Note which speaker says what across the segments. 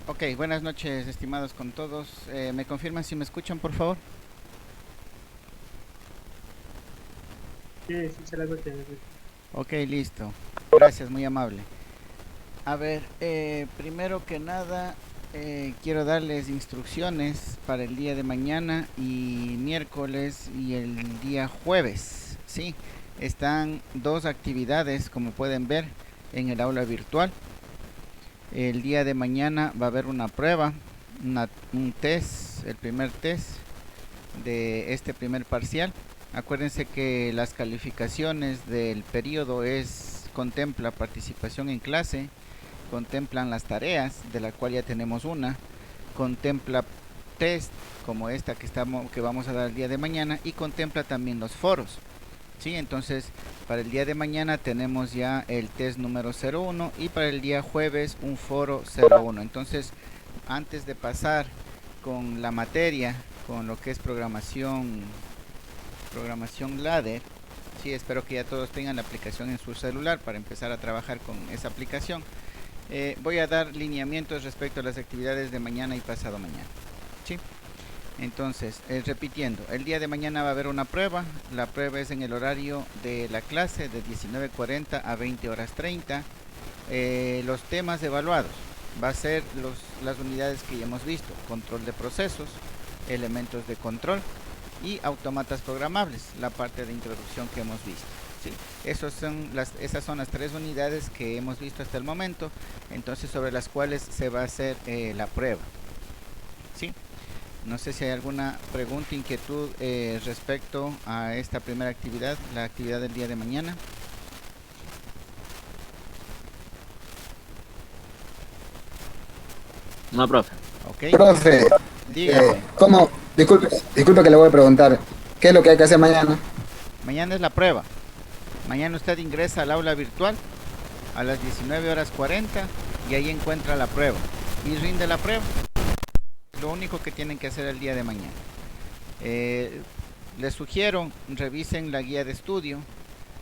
Speaker 1: Ok, buenas noches, estimados con todos. ¿Me confirman si me escuchan, por favor?
Speaker 2: Sí, sí, se la escuché, me escuché.
Speaker 1: Ok, listo. Gracias, muy amable. A ver, primero que nada, quiero darles instrucciones para el día de mañana y miércoles y el día jueves. Sí, están dos actividades, como pueden ver, en el aula virtual. El día de mañana va a haber una prueba, un test, el primer test de este primer parcial. Acuérdense que las calificaciones del periodo contempla participación en clase, contemplan las tareas, de la cual ya tenemos una, contempla test como esta que vamos a dar el día de mañana y contempla también los foros. ¿Sí? Entonces, para el día de mañana tenemos ya el test número 01 y para el día jueves un foro 01. Entonces, antes de pasar con la materia, con lo que es programación ladder, sí, espero que ya todos tengan la aplicación en su celular para empezar a trabajar con esa aplicación. Voy a dar lineamientos respecto a las actividades de mañana y pasado mañana. ¿Sí? Entonces, repitiendo, el día de mañana va a haber una prueba. La prueba es en el horario de la clase de 19:40 a 20 horas 30. Los temas evaluados va a ser las unidades que ya hemos visto: control de procesos, elementos de control y autómatas programables, la parte de introducción que hemos visto. ¿Sí? Esas son las tres unidades que hemos visto hasta el momento, entonces sobre las cuales se va a hacer la prueba. ¿Sí? No sé si hay alguna pregunta, inquietud respecto a esta primera actividad, la actividad del día de mañana.
Speaker 3: No, profe.
Speaker 1: Ok,
Speaker 4: Profe,
Speaker 1: dígame.
Speaker 4: ¿cómo? Disculpe que le voy a preguntar, ¿qué es lo que hay que hacer mañana?
Speaker 1: Mañana es la prueba. Mañana usted ingresa al aula virtual a las 19 horas 40 y ahí encuentra la prueba y rinde la prueba. Lo único que tienen que hacer el día de mañana. Eh, Les sugiero revisen la guía de estudio,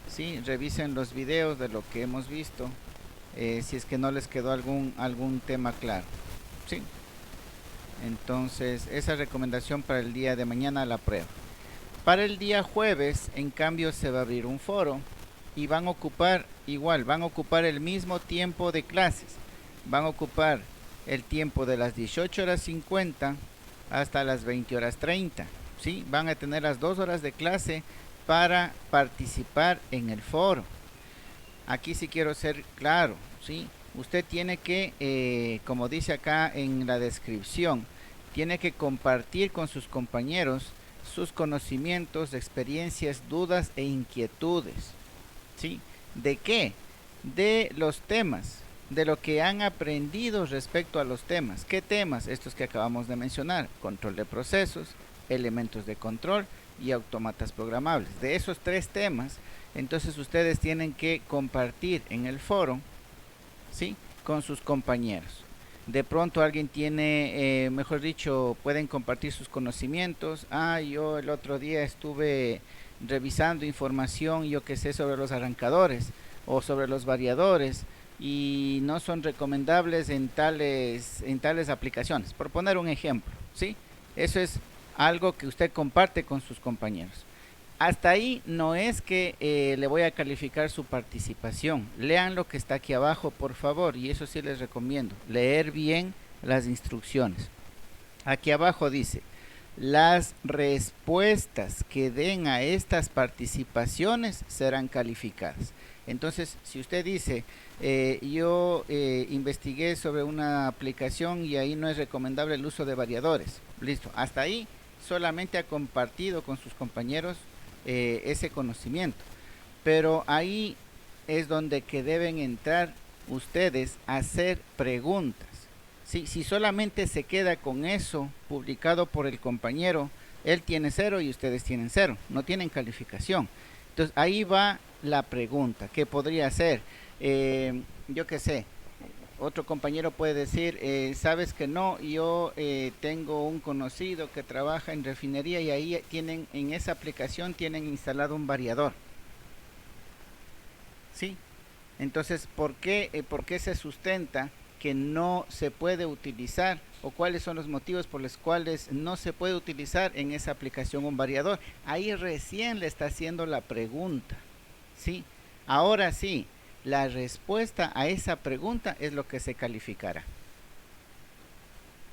Speaker 1: ¿sí? Revisen los videos de lo que hemos visto, si es que no les quedó algún tema claro. ¿Sí? Entonces, esa recomendación para el día de mañana la prueba. Para el día jueves, en cambio, se va a abrir un foro y van a ocupar el mismo tiempo de clases. Van a ocupar el tiempo de las 18 horas 50 hasta las 20 horas 30. ¿Sí? Van a tener las 2 horas de clase para participar en el foro. Aquí sí quiero ser claro, ¿sí? Usted tiene que, como dice acá en la descripción, tiene que compartir con sus compañeros sus conocimientos, experiencias, dudas e inquietudes, ¿sí? ¿De qué? De los temas, de lo que han aprendido respecto a los temas. ¿Qué temas? Estos que acabamos de mencionar: control de procesos, elementos de control y autómatas programables. De esos tres temas, entonces ustedes tienen que compartir en el foro, ¿sí? Con sus compañeros. De pronto alguien tiene, mejor dicho, pueden compartir sus conocimientos. Yo el otro día estuve revisando información, yo que sé, sobre los arrancadores o sobre los variadores y no son recomendables en tales aplicaciones, por poner un ejemplo, ¿sí? Eso es algo que usted comparte con sus compañeros. Hasta ahí no es que le voy a calificar su participación. Lean lo que está aquí abajo, por favor, y eso sí les recomiendo, leer bien las instrucciones. Aquí abajo dice: las respuestas que den a estas participaciones serán calificadas. Entonces, si usted dice, yo investigué sobre una aplicación y ahí no es recomendable el uso de variadores, listo, hasta ahí solamente ha compartido con sus compañeros ese conocimiento. Pero ahí es donde que deben entrar ustedes a hacer preguntas. ¿Sí? Si solamente se queda con eso publicado por el compañero, él tiene cero y ustedes tienen cero, no tienen calificación. Entonces ahí va la pregunta, ¿qué podría ser? Yo qué sé, otro compañero puede decir, sabes que no, yo tengo un conocido que trabaja en refinería y ahí tienen, en esa aplicación tienen instalado un variador. ¿Sí? Entonces, ¿por qué se sustenta que no se puede utilizar o cuáles son los motivos por los cuales no se puede utilizar en esa aplicación un variador. Ahí recién le está haciendo la pregunta, ¿sí? Ahora sí, la respuesta a esa pregunta es lo que se calificará.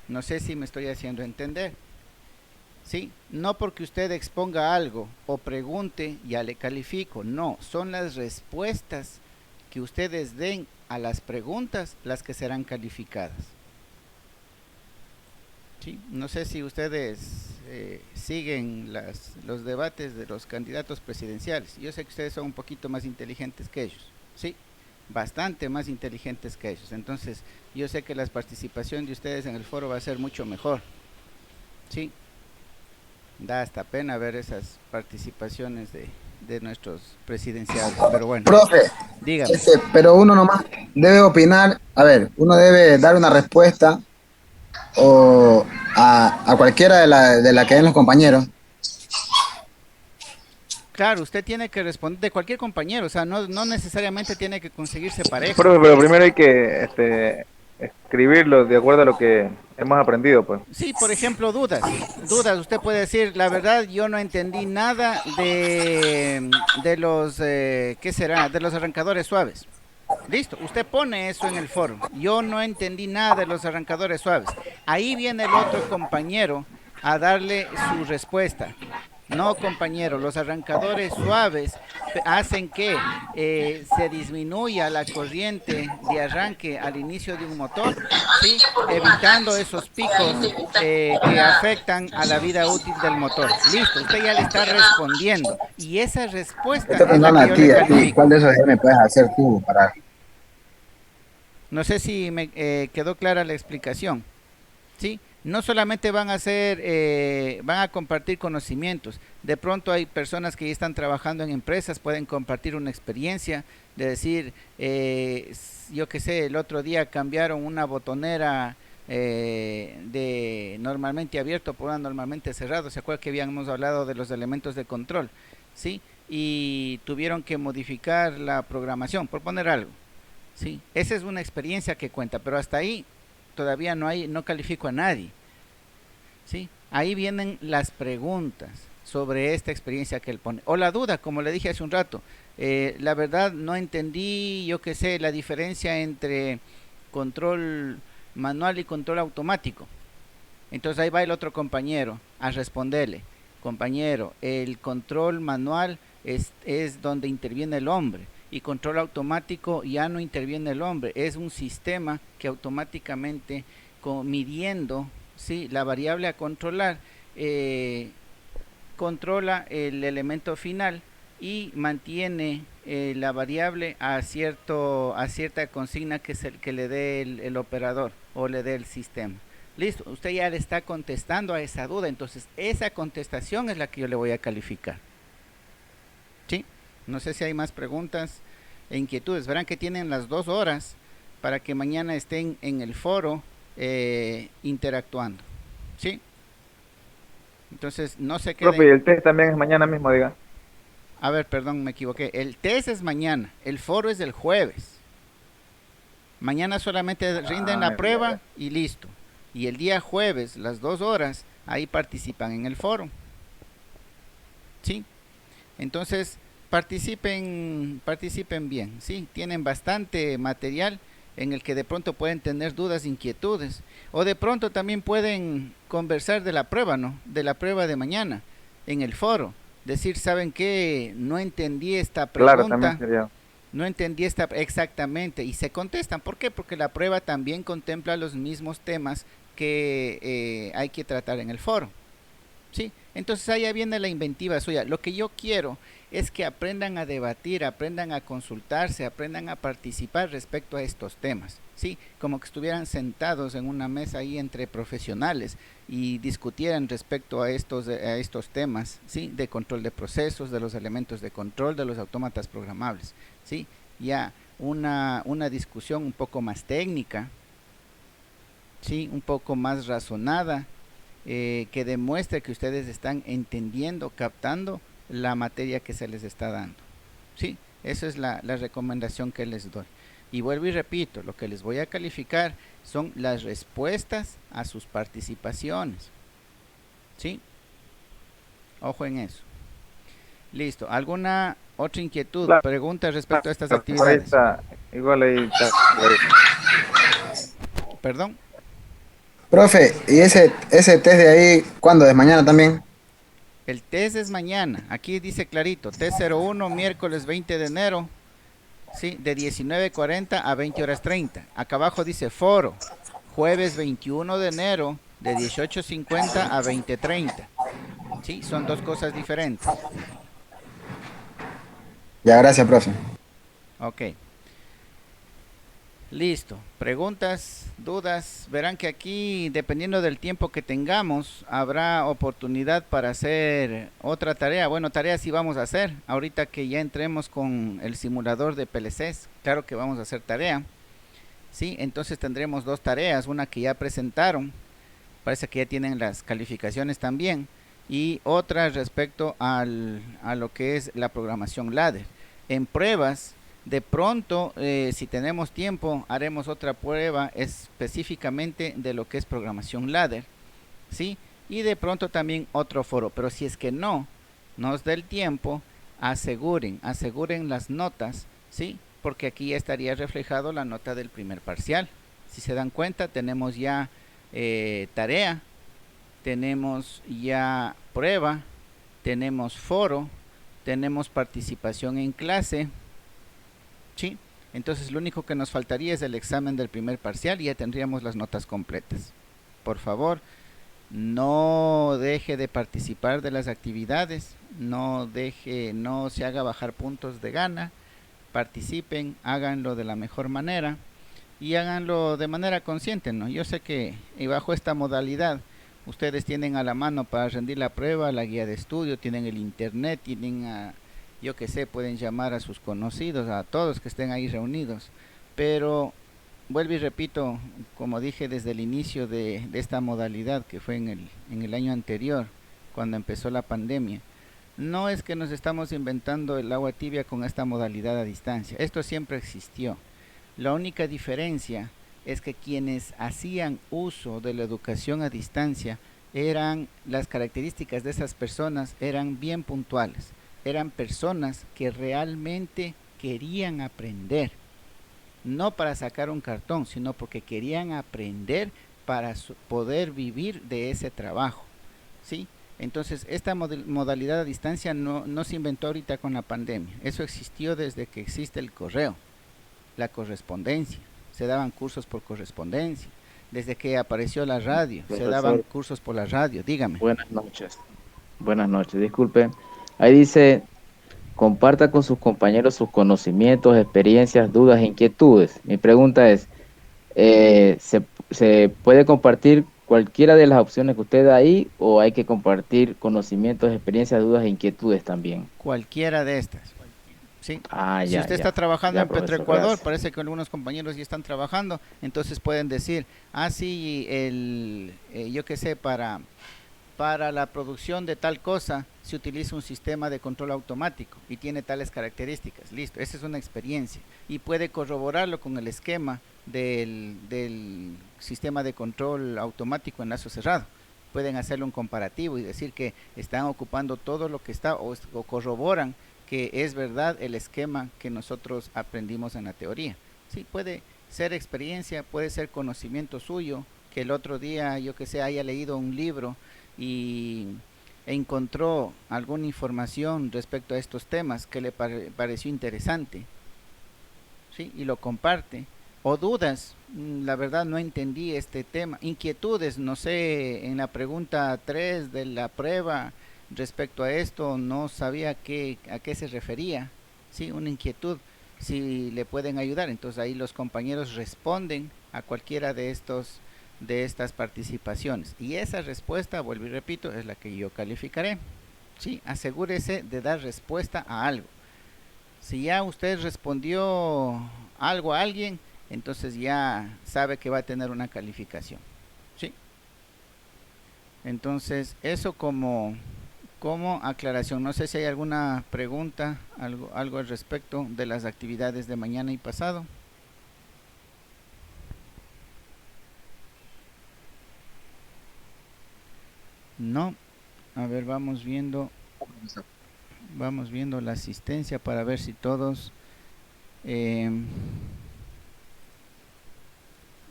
Speaker 1: No sé si me estoy haciendo entender. ¿Sí? No porque usted exponga algo o pregunte ya le califico, no, son las respuestas que ustedes den a las preguntas las que serán calificadas. ¿Sí? No sé si ustedes siguen los debates de los candidatos presidenciales. Yo sé que ustedes son un poquito más inteligentes que ellos, ¿sí? Bastante más inteligentes que ellos. Entonces, yo sé que la participación de ustedes en el foro va a ser mucho mejor, ¿sí? Da hasta pena ver esas participaciones de nuestros presidenciales, pero bueno,
Speaker 4: Profe,
Speaker 1: dígame.
Speaker 4: pero uno nomás debe opinar, a ver, uno debe dar una respuesta o a cualquiera de la que den los compañeros.
Speaker 1: Claro, usted tiene que responder de cualquier compañero, o sea, no necesariamente tiene que conseguirse pareja.
Speaker 2: Profe, pero primero hay que escribirlo de acuerdo a lo que hemos aprendido, pues.
Speaker 1: Sí, por ejemplo, dudas, usted puede decir, la verdad, yo no entendí nada de los, ¿qué será? De los arrancadores suaves. Listo, usted pone eso en el foro. Yo no entendí nada de los arrancadores suaves. Ahí viene el otro compañero a darle su respuesta. No, compañero, los arrancadores suaves hacen que se disminuya la corriente de arranque al inicio de un motor, ¿sí? Evitando esos picos que afectan a la vida útil del motor. Listo, usted ya le está respondiendo. Y esa respuesta
Speaker 4: Estoy
Speaker 1: es la
Speaker 4: preguntando
Speaker 1: que yo le
Speaker 4: a ti,
Speaker 1: califico.
Speaker 4: ¿cuál de esos me puedes hacer tú para...
Speaker 1: No sé si me quedó clara la explicación, ¿sí? No solamente van a hacer, van a compartir conocimientos. De pronto hay personas que ya están trabajando en empresas, pueden compartir una experiencia de decir, yo qué sé, el otro día cambiaron una botonera de normalmente abierto por una normalmente cerrado. ¿Se acuerda que habíamos hablado de los elementos de control? ¿Sí? Y tuvieron que modificar la programación, por poner algo. Sí, esa es una experiencia que cuenta, pero hasta ahí todavía no califico a nadie. ¿Sí? Ahí vienen las preguntas sobre esta experiencia que él pone. O la duda, como le dije hace un rato. La verdad no entendí, yo qué sé, la diferencia entre control manual y control automático. Entonces ahí va el otro compañero a responderle. Compañero, el control manual es donde interviene el hombre. Y control automático ya no interviene el hombre, es un sistema que automáticamente midiendo, ¿sí?, la variable a controlar, controla el elemento final y mantiene la variable a cierta consigna que es el que le dé el operador o le dé el sistema. Listo, usted ya le está contestando a esa duda, entonces esa contestación es la que yo le voy a calificar. ¿Sí? No sé si hay más preguntas e inquietudes. Verán que tienen las 2 horas para que mañana estén en el foro interactuando. ¿Sí? Entonces, no se queden...
Speaker 2: Profe, y el test también es mañana mismo, diga.
Speaker 1: A ver, perdón, me equivoqué. El test es mañana, el foro es el jueves. Mañana solamente rinden la prueba y listo. Y el día jueves, las 2 horas, ahí participan en el foro. ¿Sí? Entonces... participen bien, sí, tienen bastante material en el que de pronto pueden tener dudas, inquietudes, o de pronto también pueden conversar de la prueba, ¿no? De la prueba de mañana, en el foro, decir, ¿saben qué? No entendí esta pregunta,
Speaker 2: claro, también sería.
Speaker 1: no entendí esta exactamente, y se contestan, ¿por qué? Porque la prueba también contempla los mismos temas que hay que tratar en el foro, ¿sí? Entonces ahí viene la inventiva suya. Lo que yo quiero es que aprendan a debatir, aprendan a consultarse, aprendan a participar respecto a estos temas, ¿sí? Como que estuvieran sentados en una mesa ahí entre profesionales y discutieran respecto a estos temas, ¿sí? De control de procesos, de los elementos de control, de los autómatas programables, ¿sí? Ya una discusión un poco más técnica, ¿sí? Un poco más razonada, que demuestre que ustedes están entendiendo, captando la materia que se les está dando, ¿sí? Esa es la recomendación que les doy. Y vuelvo y repito, lo que les voy a calificar son las respuestas a sus participaciones. ¿Sí? Ojo en eso. Listo. ¿Alguna otra inquietud,
Speaker 2: Claro,
Speaker 1: pregunta respecto a estas
Speaker 2: ahí
Speaker 1: actividades?
Speaker 2: está, igual ahí está.
Speaker 1: Perdón.
Speaker 4: Profe, ¿y ese test de ahí, cuándo? ¿Es mañana también?
Speaker 1: El test es mañana. Aquí dice clarito, T01, miércoles 20 de enero, ¿sí? De 19:40 a 20:30. Acá abajo dice foro, jueves 21 de enero, de 18:50 a 20:30. ¿Sí? Son dos cosas diferentes.
Speaker 4: Ya, gracias, profe.
Speaker 1: Ok. Listo. Preguntas, dudas. Verán que aquí, dependiendo del tiempo que tengamos, habrá oportunidad para hacer otra tarea. Bueno, tareas sí vamos a hacer. Ahorita que ya entremos con el simulador de PLCs, claro que vamos a hacer tarea. Sí, entonces tendremos dos tareas. Una que ya presentaron. Parece que ya tienen las calificaciones también. Y otra respecto a lo que es la programación ladder. En pruebas, de pronto, si tenemos tiempo, haremos otra prueba específicamente de lo que es programación ladder, ¿sí? Y de pronto también otro foro. Pero si es que no nos da el tiempo, aseguren las notas, ¿sí? Porque aquí ya estaría reflejado la nota del primer parcial. Si se dan cuenta, tenemos ya tarea, tenemos ya prueba, tenemos foro, tenemos participación en clase, ¿sí? Entonces lo único que nos faltaría es el examen del primer parcial y ya tendríamos las notas completas. Por favor, no deje de participar de las actividades, no se haga bajar puntos de gana, participen, háganlo de la mejor manera y háganlo de manera consciente, ¿no? Yo sé que bajo esta modalidad ustedes tienen a la mano para rendir la prueba, la guía de estudio, tienen el internet, tienen yo que sé, pueden llamar a sus conocidos, a todos que estén ahí reunidos, pero vuelvo y repito, como dije desde el inicio de esta modalidad que fue en el año anterior, cuando empezó la pandemia, no es que nos estamos inventando el agua tibia con esta modalidad a distancia, esto siempre existió. La única diferencia es que quienes hacían uso de la educación a distancia las características de esas personas eran bien puntuales, eran personas que realmente querían aprender, no para sacar un cartón, sino porque querían aprender para poder vivir de ese trabajo, ¿sí? Entonces, esta modalidad a distancia no se inventó ahorita con la pandemia, eso existió desde que existe el correo, la correspondencia, se daban cursos por correspondencia, desde que apareció la radio, se daban
Speaker 3: Profesor,
Speaker 1: cursos por la radio, dígame.
Speaker 3: buenas noches. Buenas noches, disculpe. Ahí dice, comparta con sus compañeros sus conocimientos, experiencias, dudas e inquietudes. Mi pregunta es, ¿se puede compartir cualquiera de las opciones que usted da ahí o hay que compartir conocimientos, experiencias, dudas e inquietudes también?
Speaker 1: Cualquiera de estas, ¿sí?
Speaker 3: Ah,
Speaker 1: Si
Speaker 3: ya,
Speaker 1: usted está
Speaker 3: ya.
Speaker 1: trabajando
Speaker 3: Ya,
Speaker 1: en
Speaker 3: profesor,
Speaker 1: Petroecuador,
Speaker 3: gracias.
Speaker 1: parece que algunos compañeros ya están trabajando, entonces pueden decir, sí, yo qué sé, para la producción de tal cosa se utiliza un sistema de control automático y tiene tales características. Listo, esa es una experiencia y puede corroborarlo con el esquema del sistema de control automático en lazo cerrado. Pueden hacerle un comparativo y decir que están ocupando todo lo que está o corroboran que es verdad el esquema que nosotros aprendimos en la teoría. Sí, puede ser experiencia, puede ser conocimiento suyo, que el otro día, yo que sé, haya leído un libro y encontró alguna información respecto a estos temas que le pareció interesante, ¿sí? Y lo comparte. O dudas, la verdad no entendí este tema. Inquietudes, no sé, en la pregunta 3 de la prueba respecto a esto, no sabía a qué se refería, ¿sí? Una inquietud, si le pueden ayudar. Entonces ahí los compañeros responden a cualquiera de estas participaciones. Y esa respuesta, vuelvo y repito, es la que yo calificaré. ¿Sí? Asegúrese de dar respuesta a algo. Si ya usted respondió algo a alguien, entonces ya sabe que va a tener una calificación. ¿Sí? Entonces, eso como aclaración. No sé si hay alguna pregunta, algo al respecto de las actividades de mañana y pasado. No. A ver, vamos viendo la asistencia para ver si todos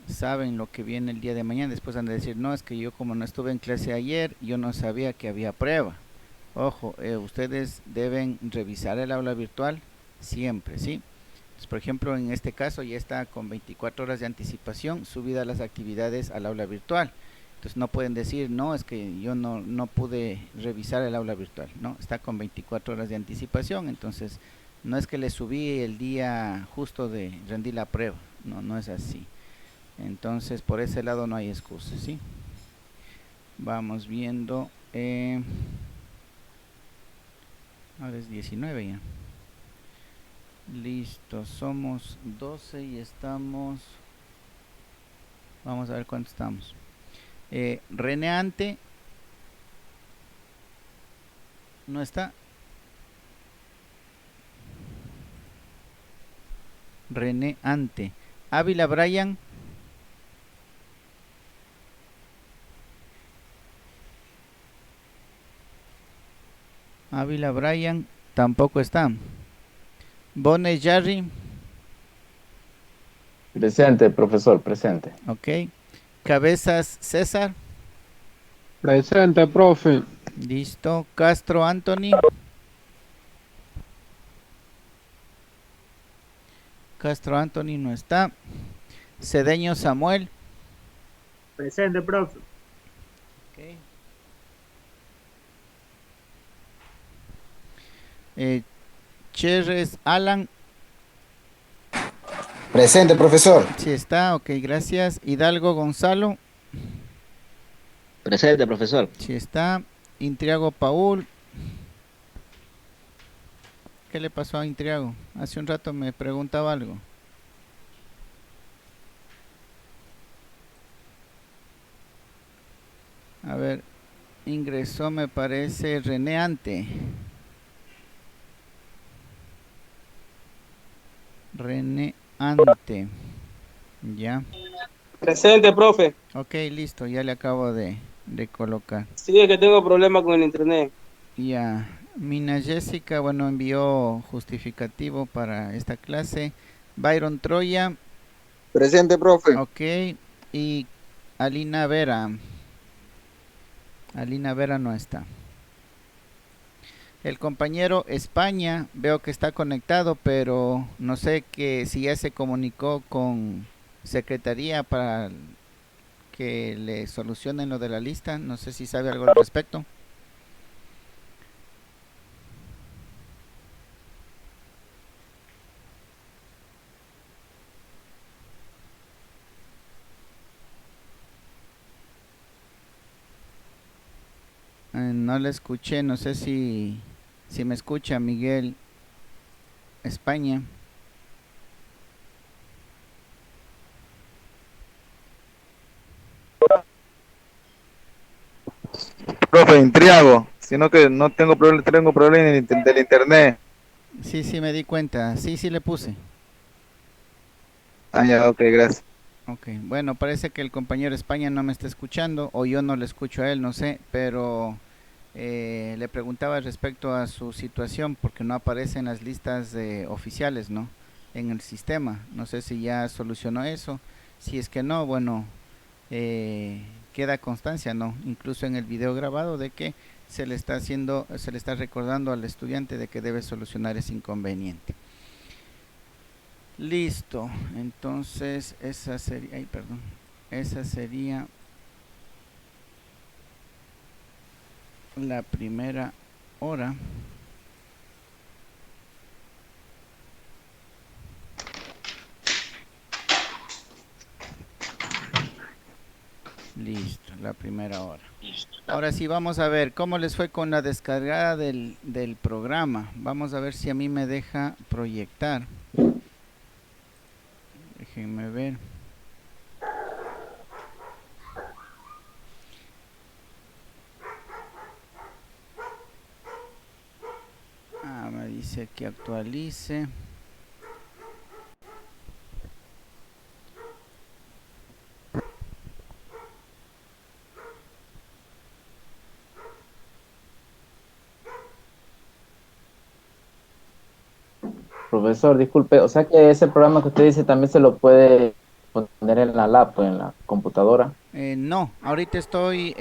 Speaker 1: saben lo que viene el día de mañana. Después han de decir, no, es que yo como no estuve en clase ayer, yo no sabía que había prueba. Ojo, ustedes deben revisar el aula virtual siempre, ¿sí? Entonces, por ejemplo, en este caso ya está con 24 horas de anticipación subidas las actividades al aula virtual. Entonces no pueden decir, no, es que yo no pude revisar el aula virtual. No, está con 24 horas de anticipación. Entonces no es que le subí el día justo de rendir la prueba. No, no es así. Entonces por ese lado no hay excusa, ¿sí? Vamos viendo. Ahora es 19 ya. Listo, somos 12 y estamos... Vamos a ver cuánto estamos. Reneante. No está. Reneante. Ávila Brian. Ávila Brian tampoco está. Bones Jarry.
Speaker 3: Presente, profesor, presente.
Speaker 1: Ok. Cabezas César.
Speaker 5: Presente, profe.
Speaker 1: Listo. Castro Anthony. Castro Anthony no está. Cedeño Samuel.
Speaker 6: Presente, profe.
Speaker 1: Ok. Cherres Alan.
Speaker 4: Presente, profesor.
Speaker 1: Sí está, ok, gracias. Hidalgo Gonzalo.
Speaker 7: Presente, profesor.
Speaker 1: Sí está. Intriago Paul. ¿Qué le pasó a Intriago? Hace un rato me preguntaba algo. A ver, ingresó me parece Reneante. Reneante. Ya.
Speaker 6: Presente, profe.
Speaker 1: Ok, listo, ya le acabo de colocar.
Speaker 6: Sí, es que tengo problemas con el internet.
Speaker 1: Ya. Mina Jessica, bueno, envió justificativo para esta clase. Byron Troya.
Speaker 2: Presente, profe.
Speaker 1: Ok. Y Alina Vera. Alina Vera no está. El compañero España, veo que está conectado, pero no sé que si ya se comunicó con Secretaría para que le solucionen lo de la lista. No sé si sabe algo al respecto. No le escuché, no sé si me escucha Miguel España.
Speaker 2: Profe, Intriago. Sino que no tengo problema del internet.
Speaker 1: Sí, me di cuenta. Sí le puse.
Speaker 2: Ah, ya, ok, gracias.
Speaker 1: Ok, bueno, parece que el compañero España no me está escuchando o yo no le escucho a él, no sé, pero le preguntaba respecto a su situación porque no aparece en las listas oficiales, ¿no? En el sistema. No sé si ya solucionó eso. Si es que no, bueno, queda constancia, ¿no? Incluso en el video grabado de que se le está recordando al estudiante de que debe solucionar ese inconveniente. Listo, entonces esa sería, esa sería la primera hora. Listo, la primera hora. Ahora sí, vamos a ver cómo les fue con la descargada del programa. Vamos a ver si a mí me deja proyectar. Déjenme ver. Me dice que actualice.
Speaker 3: Profesor, disculpe, o sea que ese programa que usted dice también se lo puede poner en la laptop, en la computadora.
Speaker 1: No, ahorita estoy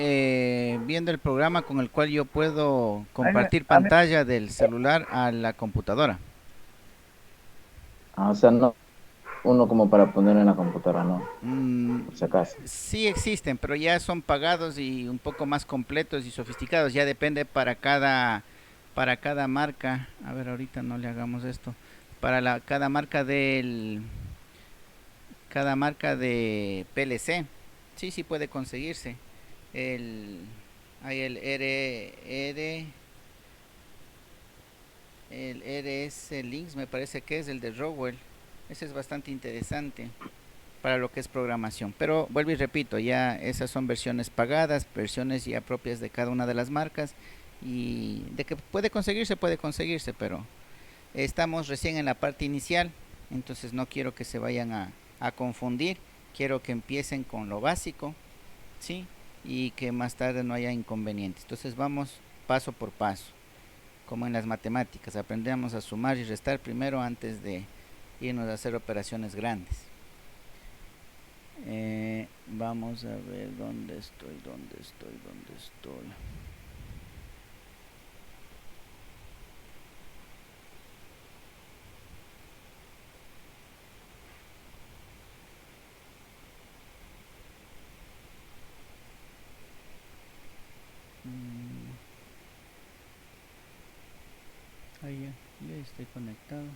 Speaker 1: viendo el programa con el cual yo puedo
Speaker 2: A mí,
Speaker 1: compartir
Speaker 2: a mí-
Speaker 1: pantalla del celular a la computadora.
Speaker 3: Ah, o sea, no uno como para poner en la computadora, no,
Speaker 1: Mm,
Speaker 3: por si acaso.
Speaker 1: sí existen, pero ya son pagados y un poco más completos y sofisticados. Ya depende para cada marca. A ver, ahorita no le hagamos esto. Para cada marca de PLC. Sí, sí puede conseguirse. El hay el RS Links, me parece que es el de Rowell. Ese es bastante interesante para lo que es programación. Pero vuelvo y repito, ya esas son versiones pagadas, versiones ya propias de cada una de las marcas. Y de que puede conseguirse, pero estamos recién en la parte inicial, entonces no quiero que se vayan a confundir. Quiero que empiecen con lo básico, ¿sí? Y que más tarde no haya inconvenientes. Entonces vamos paso por paso, como en las matemáticas. Aprendemos a sumar y restar primero antes de irnos a hacer operaciones grandes. Vamos a ver dónde estoy. Mm, ahí ya estoy conectado.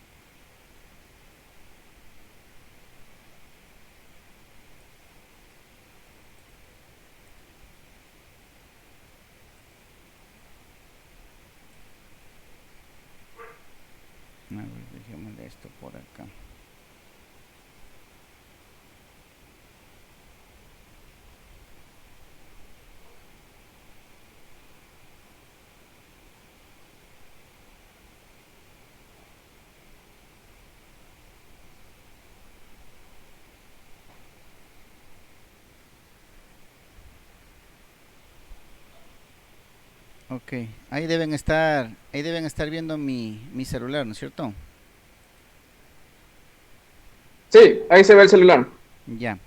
Speaker 1: A ver, dejémosle esto por acá. Ok, ahí deben estar viendo mi celular, ¿no es cierto?
Speaker 6: Sí, ahí se ve el celular.
Speaker 1: Ya.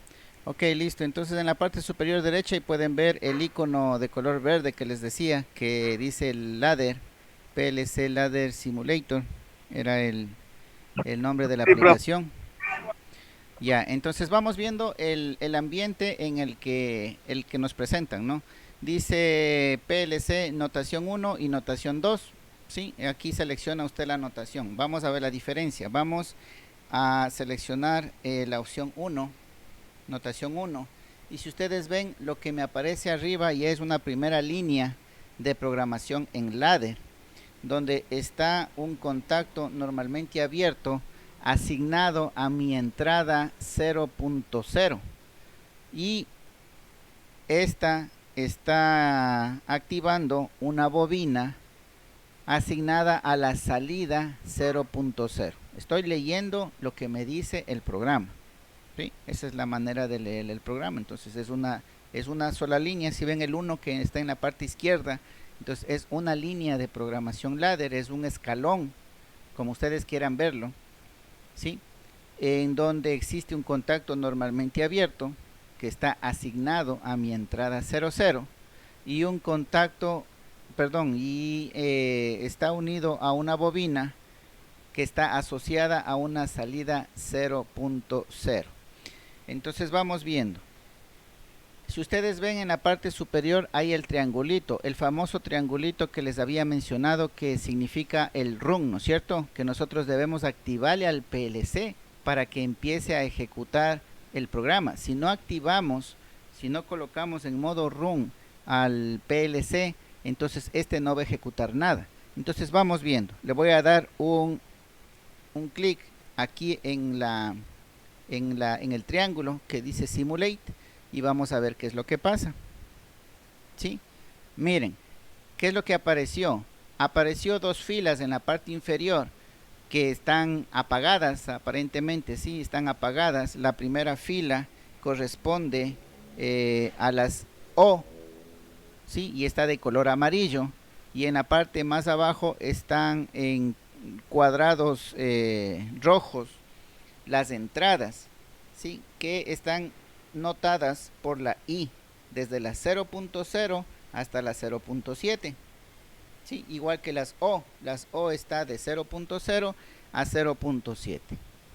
Speaker 1: Ok, listo. Entonces en la parte superior derecha y pueden ver el icono de color verde que les decía, que dice el ladder, PLC Ladder Simulator, era el nombre de la
Speaker 2: Sí, profe.
Speaker 1: aplicación. Ya, entonces vamos viendo el ambiente en el que nos presentan, ¿no? Dice PLC notación 1 y notación 2. Sí, aquí selecciona usted la notación. Vamos a ver la diferencia. Vamos a seleccionar la opción 1, notación 1. Y si ustedes ven, lo que me aparece arriba ya es una primera línea de programación en ladder, donde está un contacto normalmente abierto asignado a mi entrada 0.0 y esta está activando una bobina asignada a la salida 0.0. Estoy leyendo lo que me dice el programa, ¿sí? Esa es la manera de leer el programa. Entonces es una sola línea. Si ven el 1 que está en la parte izquierda, entonces es una línea de programación ladder, es un escalón, como ustedes quieran verlo, ¿sí? En donde existe un contacto normalmente abierto que está asignado a mi entrada 00 y un contacto, perdón, y está unido a una bobina que está asociada a una salida 0.0. Entonces vamos viendo. Si ustedes ven en la parte superior hay el triangulito, el famoso triangulito que les había mencionado que significa el run, ¿no es cierto? Que nosotros debemos activarle al PLC para que empiece a ejecutar el programa. Si no activamos, si no colocamos en modo run al PLC, entonces este no va a ejecutar nada. Entonces vamos viendo. Le voy a dar un clic aquí en el triángulo que dice Simulate y vamos a ver qué es lo que pasa. ¿Sí? Miren, ¿qué es lo que apareció? Apareció dos filas en la parte inferior que están apagadas, aparentemente, sí, están apagadas. La primera fila corresponde a las O, ¿sí? Y está de color amarillo. Y en la parte más abajo están en cuadrados rojos las entradas, ¿sí? Que están notadas por la I, desde la 0.0 hasta la 0.7. ¿Sí? Igual que las O está de 0.0 a 0.7.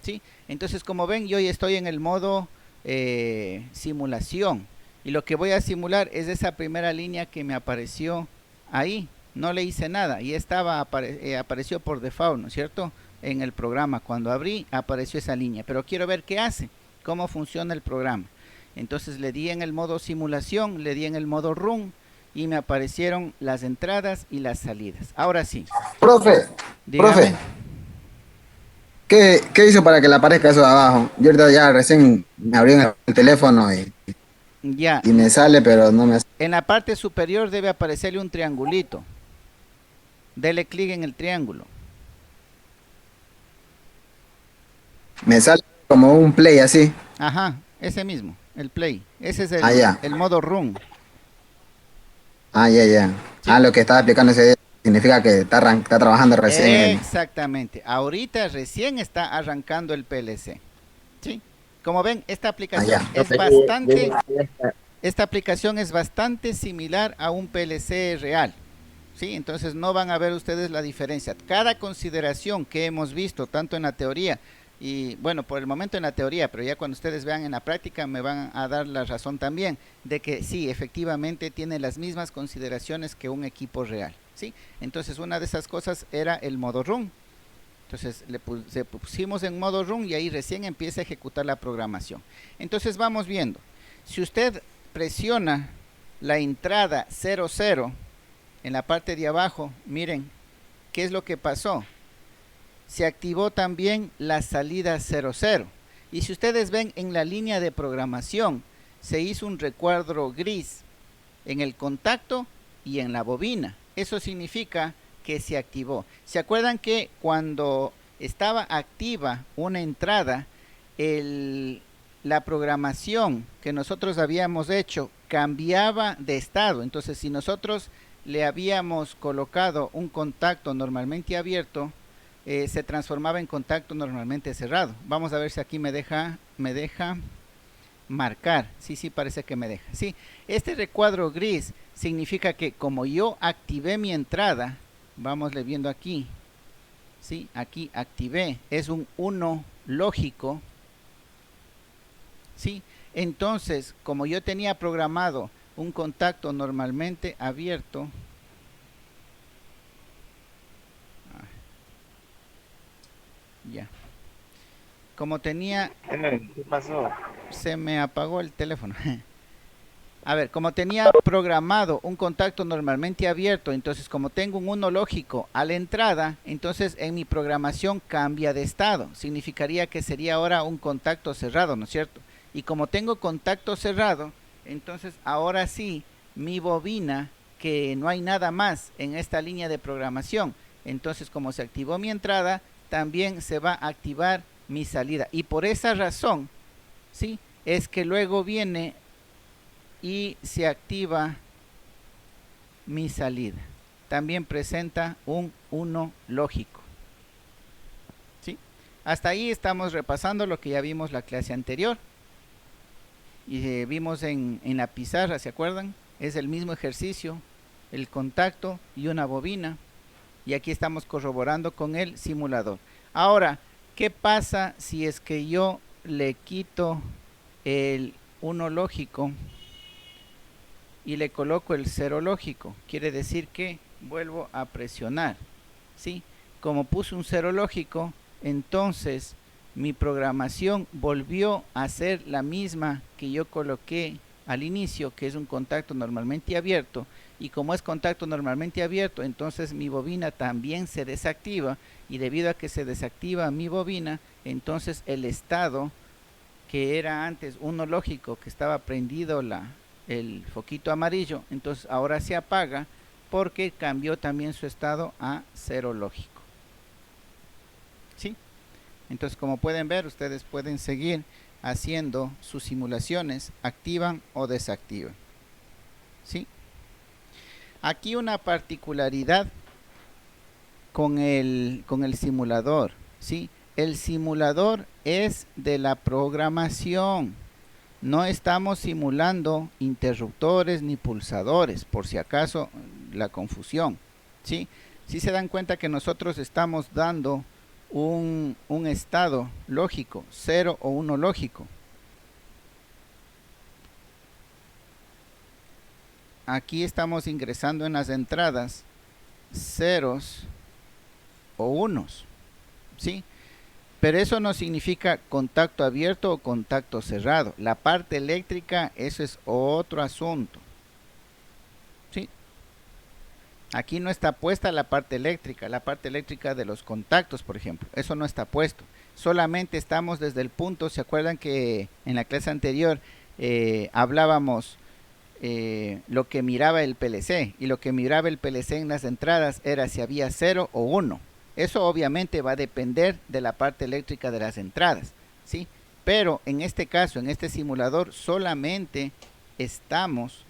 Speaker 1: ¿Sí? Entonces, como ven, yo ya estoy en el modo simulación, y lo que voy a simular es esa primera línea que me apareció ahí. No le hice nada y estaba apareció por default, ¿no es cierto? En el programa, cuando abrí, apareció esa línea, pero quiero ver qué hace, cómo funciona el programa. Entonces le di en el modo simulación, le di en el modo run, y me aparecieron las entradas y las salidas. Ahora sí.
Speaker 4: Profe,
Speaker 1: Dígame.
Speaker 4: profe, ¿qué hizo para que le aparezca eso de abajo? Yo ahorita ya recién me abrí en el teléfono
Speaker 1: Ya,
Speaker 4: y me sale, pero no me
Speaker 1: en la parte superior debe aparecerle un triangulito. Dele clic en el triángulo.
Speaker 4: sale como un play así.
Speaker 1: Ajá, ese mismo, el play. Ese es
Speaker 4: Ya.
Speaker 1: el modo run.
Speaker 4: Ya.
Speaker 1: ¿Sí?
Speaker 4: Lo que estaba explicando ese día significa que está trabajando recién.
Speaker 1: Exactamente. Ahorita recién está arrancando el PLC. ¿Sí? Como ven, esta aplicación es bastante... Esta aplicación es bastante similar a un PLC real. ¿Sí? Entonces no van a ver ustedes la diferencia. Cada consideración que hemos visto, tanto en la teoría, y bueno, por el momento en la teoría, pero ya cuando ustedes vean en la práctica me van a dar la razón también, de que sí, efectivamente tiene las mismas consideraciones que un equipo real. ¿Sí? Entonces una de esas cosas era el modo run. Entonces le pusimos en modo run y ahí recién empieza a ejecutar la programación. Entonces vamos viendo. Si usted presiona la entrada 00 en la parte de abajo, miren qué es lo que pasó. Se activó también la salida 00. Y si ustedes ven en la línea de programación, se hizo un recuadro gris en el contacto y en la bobina. Eso significa que se activó. ¿Se acuerdan que cuando estaba activa una entrada, la programación que nosotros habíamos hecho cambiaba de estado? Entonces, si nosotros le habíamos colocado un contacto normalmente abierto, se transformaba en contacto normalmente cerrado. Vamos a ver si aquí me deja marcar. Sí, parece que me deja. Sí, este recuadro gris significa que como yo activé mi entrada, vamosle viendo aquí, sí, aquí activé, es un 1 lógico, sí. Entonces, como yo tenía programado un contacto normalmente abierto, ya, como tenía...
Speaker 3: ¿Qué pasó?
Speaker 1: Se me apagó el teléfono. A ver, como tenía programado un contacto normalmente abierto, entonces como tengo un 1 lógico a la entrada, entonces en mi programación cambia de estado. Significaría que sería ahora un contacto cerrado, ¿no es cierto? Y como tengo contacto cerrado, entonces ahora sí, mi bobina, que no hay nada más en esta línea de programación, entonces como se activó mi entrada, también se va a activar mi salida. Y por esa razón, ¿sí? Es que luego viene y se activa mi salida. También presenta un 1 lógico. ¿Sí? Hasta ahí estamos repasando lo que ya vimos la clase anterior. Y vimos en la pizarra, ¿se acuerdan? Es el mismo ejercicio, el contacto y una bobina. Y aquí estamos corroborando con el simulador. Ahora, ¿qué pasa si es que yo le quito el 1 lógico y le coloco el 0 lógico? Quiere decir que vuelvo a presionar, ¿sí? Como puse un 0 lógico, entonces mi programación volvió a ser la misma que yo coloqué al inicio, que es un contacto normalmente abierto, y como es contacto normalmente abierto, entonces mi bobina también se desactiva, y debido a que se desactiva mi bobina, entonces el estado que era antes 1 lógico, que estaba prendido el foquito amarillo, entonces ahora se apaga porque cambió también su estado a 0 lógico. ¿Sí? Entonces, como pueden ver, ustedes pueden seguir haciendo sus simulaciones, activan o desactivan. ¿Sí? Aquí una particularidad con el simulador, ¿sí? El simulador es de la programación. No estamos simulando interruptores ni pulsadores, por si acaso la confusión, ¿sí? Si se dan cuenta que nosotros estamos dando un estado lógico, 0 o 1 lógico. Aquí estamos ingresando en las entradas ceros o unos, ¿sí? Pero eso no significa contacto abierto o contacto cerrado. La parte eléctrica, eso es otro asunto, ¿sí? Aquí no está puesta la parte eléctrica de los contactos, por ejemplo. Eso no está puesto. Solamente estamos desde el punto, ¿se acuerdan que en la clase anterior hablábamos lo que miraba el PLC? Y lo que miraba el PLC en las entradas era si había 0 o 1. Eso obviamente va a depender de la parte eléctrica de las entradas, ¿sí? Pero en este caso, en este simulador, solamente estamos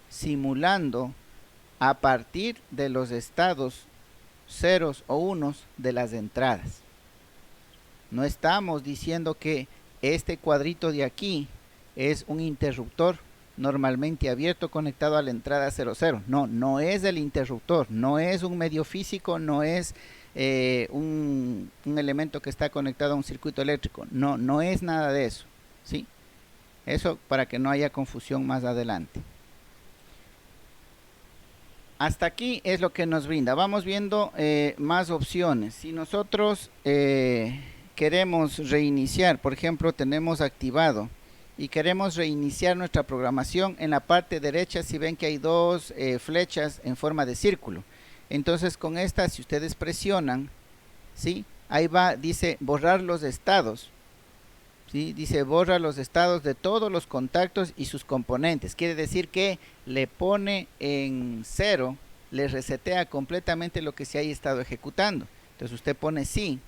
Speaker 1: simulando a partir de los estados ceros o unos de las entradas. No estamos diciendo que este cuadrito de aquí es un interruptor normalmente abierto conectado a la entrada 00. No, no es el interruptor, no es un medio físico, no es un elemento que está conectado a un circuito eléctrico. No, no es nada de eso, ¿sí? Eso para que no haya confusión más adelante. Hasta aquí es lo que nos brinda. Vamos viendo más opciones. Si nosotros queremos reiniciar, por ejemplo, tenemos activado y queremos reiniciar nuestra programación, en la parte derecha si ven que hay dos flechas en forma de círculo. Entonces con esta, si ustedes presionan, ¿sí? Ahí va, dice borrar los estados. ¿Sí? Dice borra los estados de todos los contactos y sus componentes. Quiere decir que le pone en 0, le resetea completamente lo que se haya estado ejecutando. Entonces usted pone sí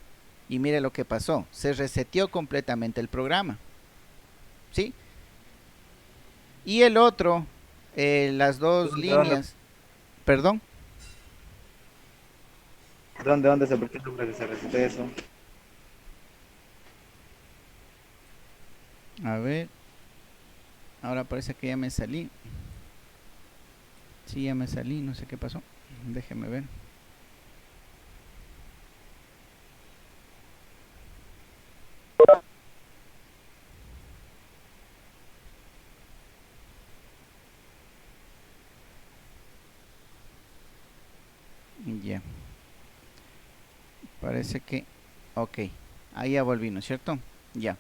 Speaker 1: y mire lo que pasó. Se reseteó completamente el programa, ¿sí? Y el otro, las dos líneas, perdón.
Speaker 2: ¿Dónde se pretende para que se resete eso?
Speaker 1: A ver, ahora parece que ya me salí. Sí, ya me salí, no sé qué pasó. Déjeme ver. Ya. Parece que... Ok, ahí ya volví, ¿no es cierto? Ya.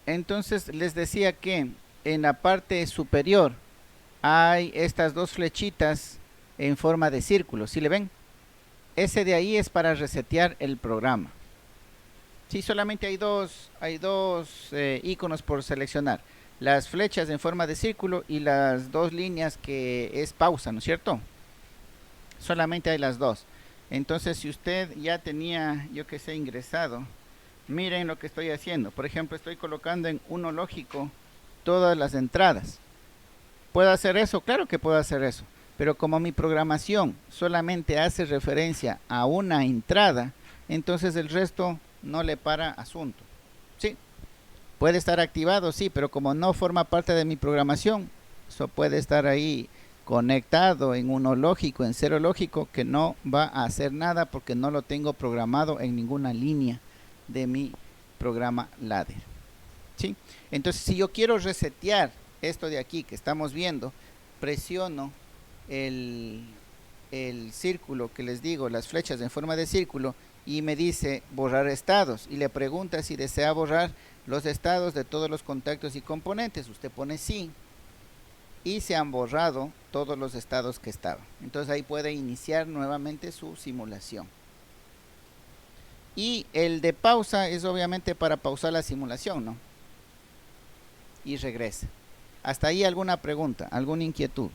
Speaker 1: Entonces les decía que en la parte superior hay estas dos flechitas en forma de círculo, ¿sí le ven? Ese de ahí es para resetear el programa. Sí, solamente hay dos iconos por seleccionar. Las flechas en forma de círculo y las dos líneas que es pausa, ¿no es cierto? Solamente hay las dos. Entonces si usted ya tenía, yo que sé, ingresado, miren lo que estoy haciendo. Por ejemplo, estoy colocando en uno lógico todas las entradas. ¿Puedo hacer eso? Claro que puedo hacer eso. Pero como mi programación solamente hace referencia a una entrada, entonces el resto no le para asunto. Sí, puede estar activado, sí, pero como no forma parte de mi programación, eso puede estar ahí conectado en uno lógico, en 0 lógico, que no va a hacer nada porque no lo tengo programado en ninguna línea de mi programa ladder, ¿sí? Entonces si yo quiero resetear esto de aquí que estamos viendo, presiono el círculo que les digo, las flechas en forma de círculo, y me dice borrar estados y le pregunta si desea borrar los estados de todos los contactos y componentes. Usted pone sí y se han borrado todos los estados que estaban. Entonces ahí puede iniciar nuevamente su simulación. Y el de pausa es obviamente para pausar la simulación, ¿no? Y regresa. Hasta ahí alguna pregunta, alguna inquietud.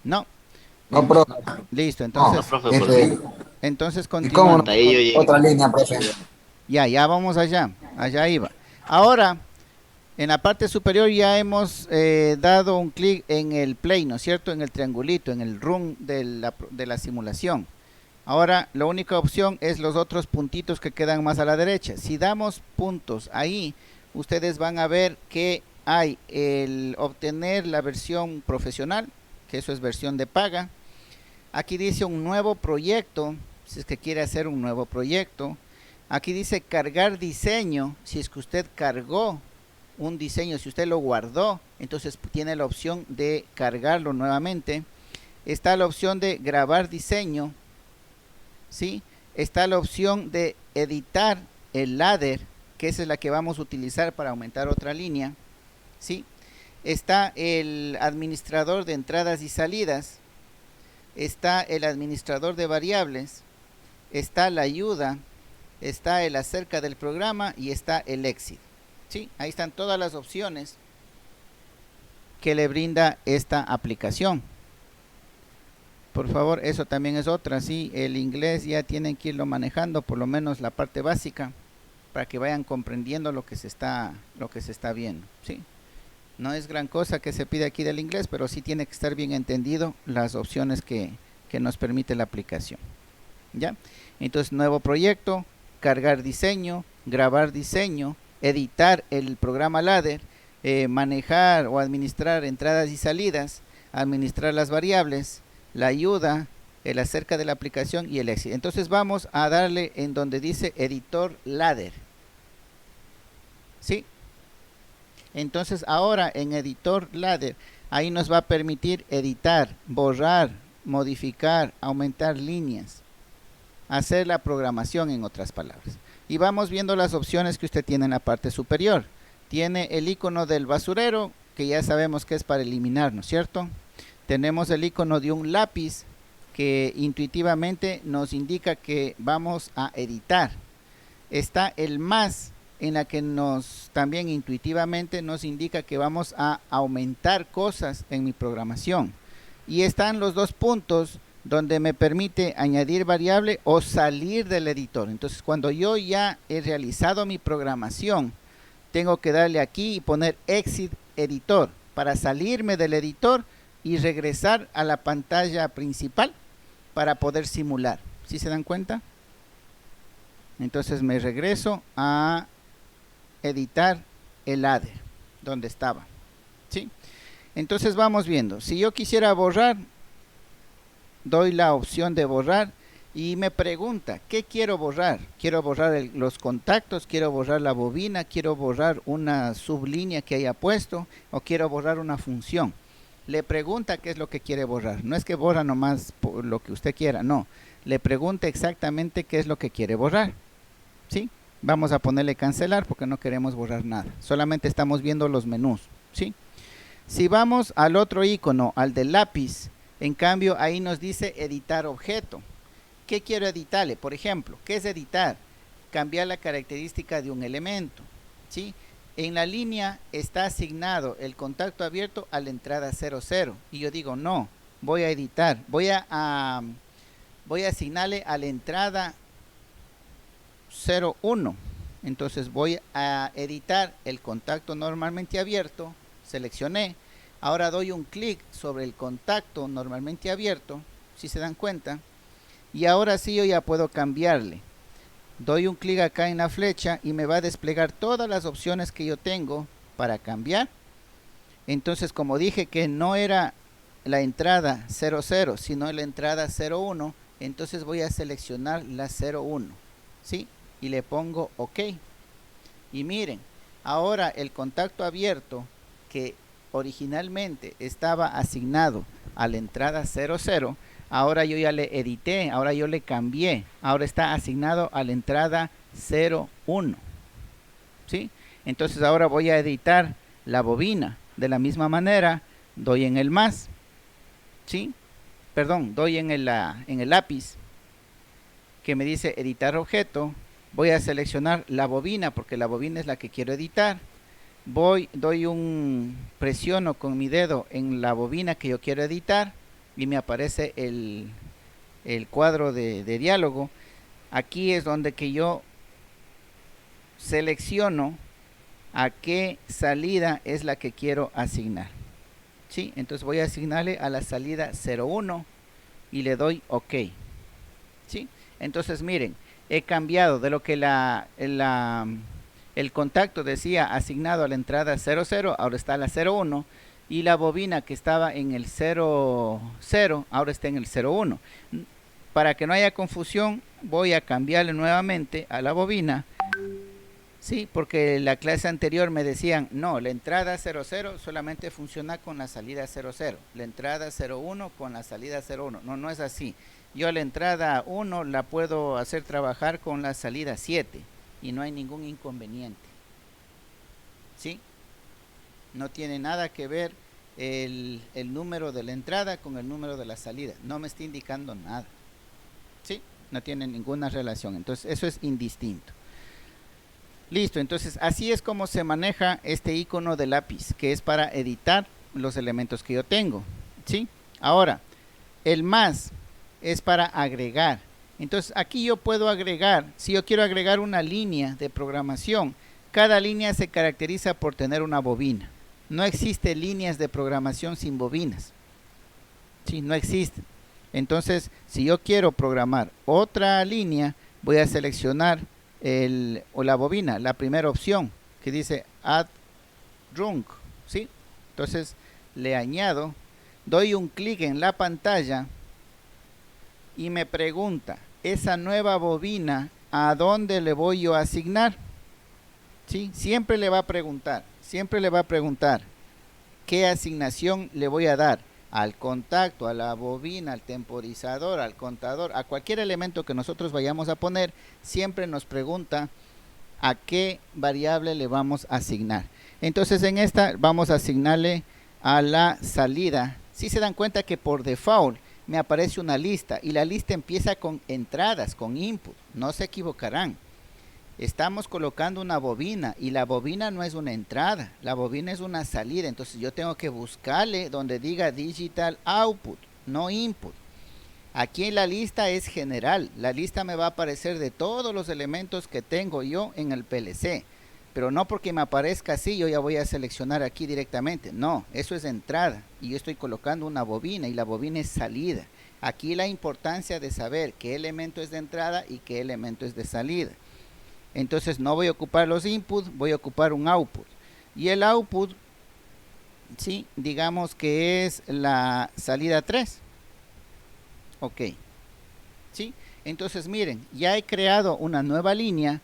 Speaker 1: No.
Speaker 4: No, profe.
Speaker 1: Listo, entonces,
Speaker 4: Este,
Speaker 1: Entonces
Speaker 4: ¿Y cómo
Speaker 1: continuamos.
Speaker 7: Hasta ahí yo llegué.
Speaker 4: otra línea, profe?
Speaker 1: Ya vamos allá. Allá iba. Ahora, en la parte superior ya hemos dado un clic en el play, ¿no es cierto? En el triangulito, en el run de la simulación. Ahora, la única opción es los otros puntitos que quedan más a la derecha. Si damos puntos ahí, ustedes van a ver que hay el obtener la versión profesional, que eso es versión de paga. Aquí dice un nuevo proyecto, si es que quiere hacer un nuevo proyecto. Aquí dice cargar diseño, si es que usted cargó un diseño, si usted lo guardó, entonces tiene la opción de cargarlo nuevamente. Está la opción de grabar diseño, ¿sí? Está la opción de editar el ladder, que esa es la que vamos a utilizar para aumentar otra línea, ¿sí? Está el administrador de entradas y salidas, está el administrador de variables, está la ayuda, está el acerca del programa y está el exit, ¿sí? Ahí están todas las opciones que le brinda esta aplicación. Por favor, eso también es otra, sí, el inglés ya tienen que irlo manejando, por lo menos la parte básica, para que vayan comprendiendo lo que se está viendo, ¿sí? No es gran cosa que se pide aquí del inglés, pero sí tiene que estar bien entendido las opciones que nos permite la aplicación, ¿ya? Entonces, nuevo proyecto, cargar diseño, grabar diseño, editar el programa ladder, manejar o administrar entradas y salidas, administrar las variables, la ayuda, el acerca de la aplicación y el exit. Entonces vamos a darle en donde dice editor ladder, ¿sí? Entonces ahora en editor ladder, ahí nos va a permitir editar, borrar, modificar, aumentar líneas, hacer la programación, en otras palabras. Y vamos viendo las opciones que usted tiene en la parte superior. Tiene el icono del basurero, que ya sabemos que es para eliminar, ¿no es cierto? Tenemos el icono de un lápiz, que intuitivamente nos indica que vamos a editar. Está el más, en la que también intuitivamente nos indica que vamos a aumentar cosas en mi programación. Y están los dos puntos donde me permite añadir variable o salir del editor. Entonces, cuando yo ya he realizado mi programación, tengo que darle aquí y poner exit editor para salirme del editor y regresar a la pantalla principal para poder simular. ¿Sí se dan cuenta? Entonces me regreso a editar el ladder donde estaba, ¿sí? Entonces vamos viendo. Si yo quisiera borrar, doy la opción de borrar y me pregunta, ¿qué quiero borrar? Quiero borrar los contactos, quiero borrar la bobina, quiero borrar una sublínea que haya puesto o quiero borrar una función. Le pregunta qué es lo que quiere borrar. No es que borra nomás por lo que usted quiera, no. Le pregunta exactamente qué es lo que quiere borrar, ¿sí? Vamos a ponerle cancelar porque no queremos borrar nada. Solamente estamos viendo los menús, ¿sí? Si vamos al otro icono, al del lápiz, en cambio ahí nos dice editar objeto. ¿Qué quiero editarle? Por ejemplo, ¿qué es editar? Cambiar la característica de un elemento, ¿sí? En la línea está asignado el contacto abierto a la entrada 00 y yo digo no, voy a editar, voy a asignarle a la entrada 01. Entonces voy a editar el contacto normalmente abierto, seleccioné, ahora doy un clic sobre el contacto normalmente abierto, si se dan cuenta, y ahora sí yo ya puedo cambiarle. Doy un clic acá en la flecha y me va a desplegar todas las opciones que yo tengo para cambiar. Entonces, como dije que no era la entrada 00, sino la entrada 01, entonces voy a seleccionar la 01, ¿sí? Y le pongo OK. Y miren, ahora el contacto abierto que originalmente estaba asignado a la entrada 00, ahora yo ya le edité, ahora yo le cambié, ahora está asignado a la entrada 01, ¿sí? Entonces ahora voy a editar la bobina. De la misma manera, doy en el más, ¿sí? Perdón, doy en el lápiz que me dice editar objeto, voy a seleccionar la bobina porque la bobina es la que quiero editar. Presiono con mi dedo en la bobina que yo quiero editar y me aparece el cuadro de diálogo, aquí es donde que yo selecciono a qué salida es la que quiero asignar. ¿Sí? Entonces voy a asignarle a la salida 01 y le doy OK. ¿Sí? Entonces miren, he cambiado de lo que el contacto decía asignado a la entrada 00, ahora está la 01, y la bobina que estaba en el 00, ahora está en el 01. Para que no haya confusión, voy a cambiarle nuevamente a la bobina. Sí, porque en la clase anterior me decían, no, la entrada 00 solamente funciona con la salida 00, la entrada 01 con la salida 01. No, no es así. Yo la entrada 1 la puedo hacer trabajar con la salida 7 y no hay ningún inconveniente. ¿Sí? No tiene nada que ver el número de la entrada con el número de la salida. No me está indicando nada. ¿Sí? No tiene ninguna relación. Entonces, eso es indistinto. Listo, entonces así es como se maneja este icono de lápiz, que es para editar los elementos que yo tengo. ¿Sí? Ahora, el más es para agregar. Entonces aquí yo puedo agregar, si yo quiero agregar una línea de programación, cada línea se caracteriza por tener una bobina. No existe líneas de programación sin bobinas. Sí, no existen. Entonces, si yo quiero programar otra línea, voy a seleccionar la bobina, la primera opción que dice Add Rung. ¿Sí? Entonces le añado, doy un clic en la pantalla y me pregunta, esa nueva bobina, ¿a dónde le voy yo a asignar? ¿Sí? Siempre le va a preguntar qué asignación le voy a dar al contacto, a la bobina, al temporizador, al contador, a cualquier elemento que nosotros vayamos a poner. Siempre nos pregunta a qué variable le vamos a asignar. Entonces en esta vamos a asignarle a la salida. Si se dan cuenta que por default me aparece una lista y la lista empieza con entradas, con input. No se equivocarán. Estamos colocando una bobina y la bobina no es una entrada, la bobina es una salida. Entonces yo tengo que buscarle donde diga digital output, no input. Aquí en la lista es general, la lista me va a aparecer de todos los elementos que tengo yo en el PLC, pero no porque me aparezca así yo ya voy a seleccionar aquí directamente. No, eso es entrada y yo estoy colocando una bobina y la bobina es salida. Aquí la importancia de saber qué elemento es de entrada y qué elemento es de salida. Entonces no voy a ocupar los inputs, voy a ocupar un output. Y el output, sí, digamos que es la salida 3. Ok. ¿Sí? Entonces miren, ya he creado una nueva línea,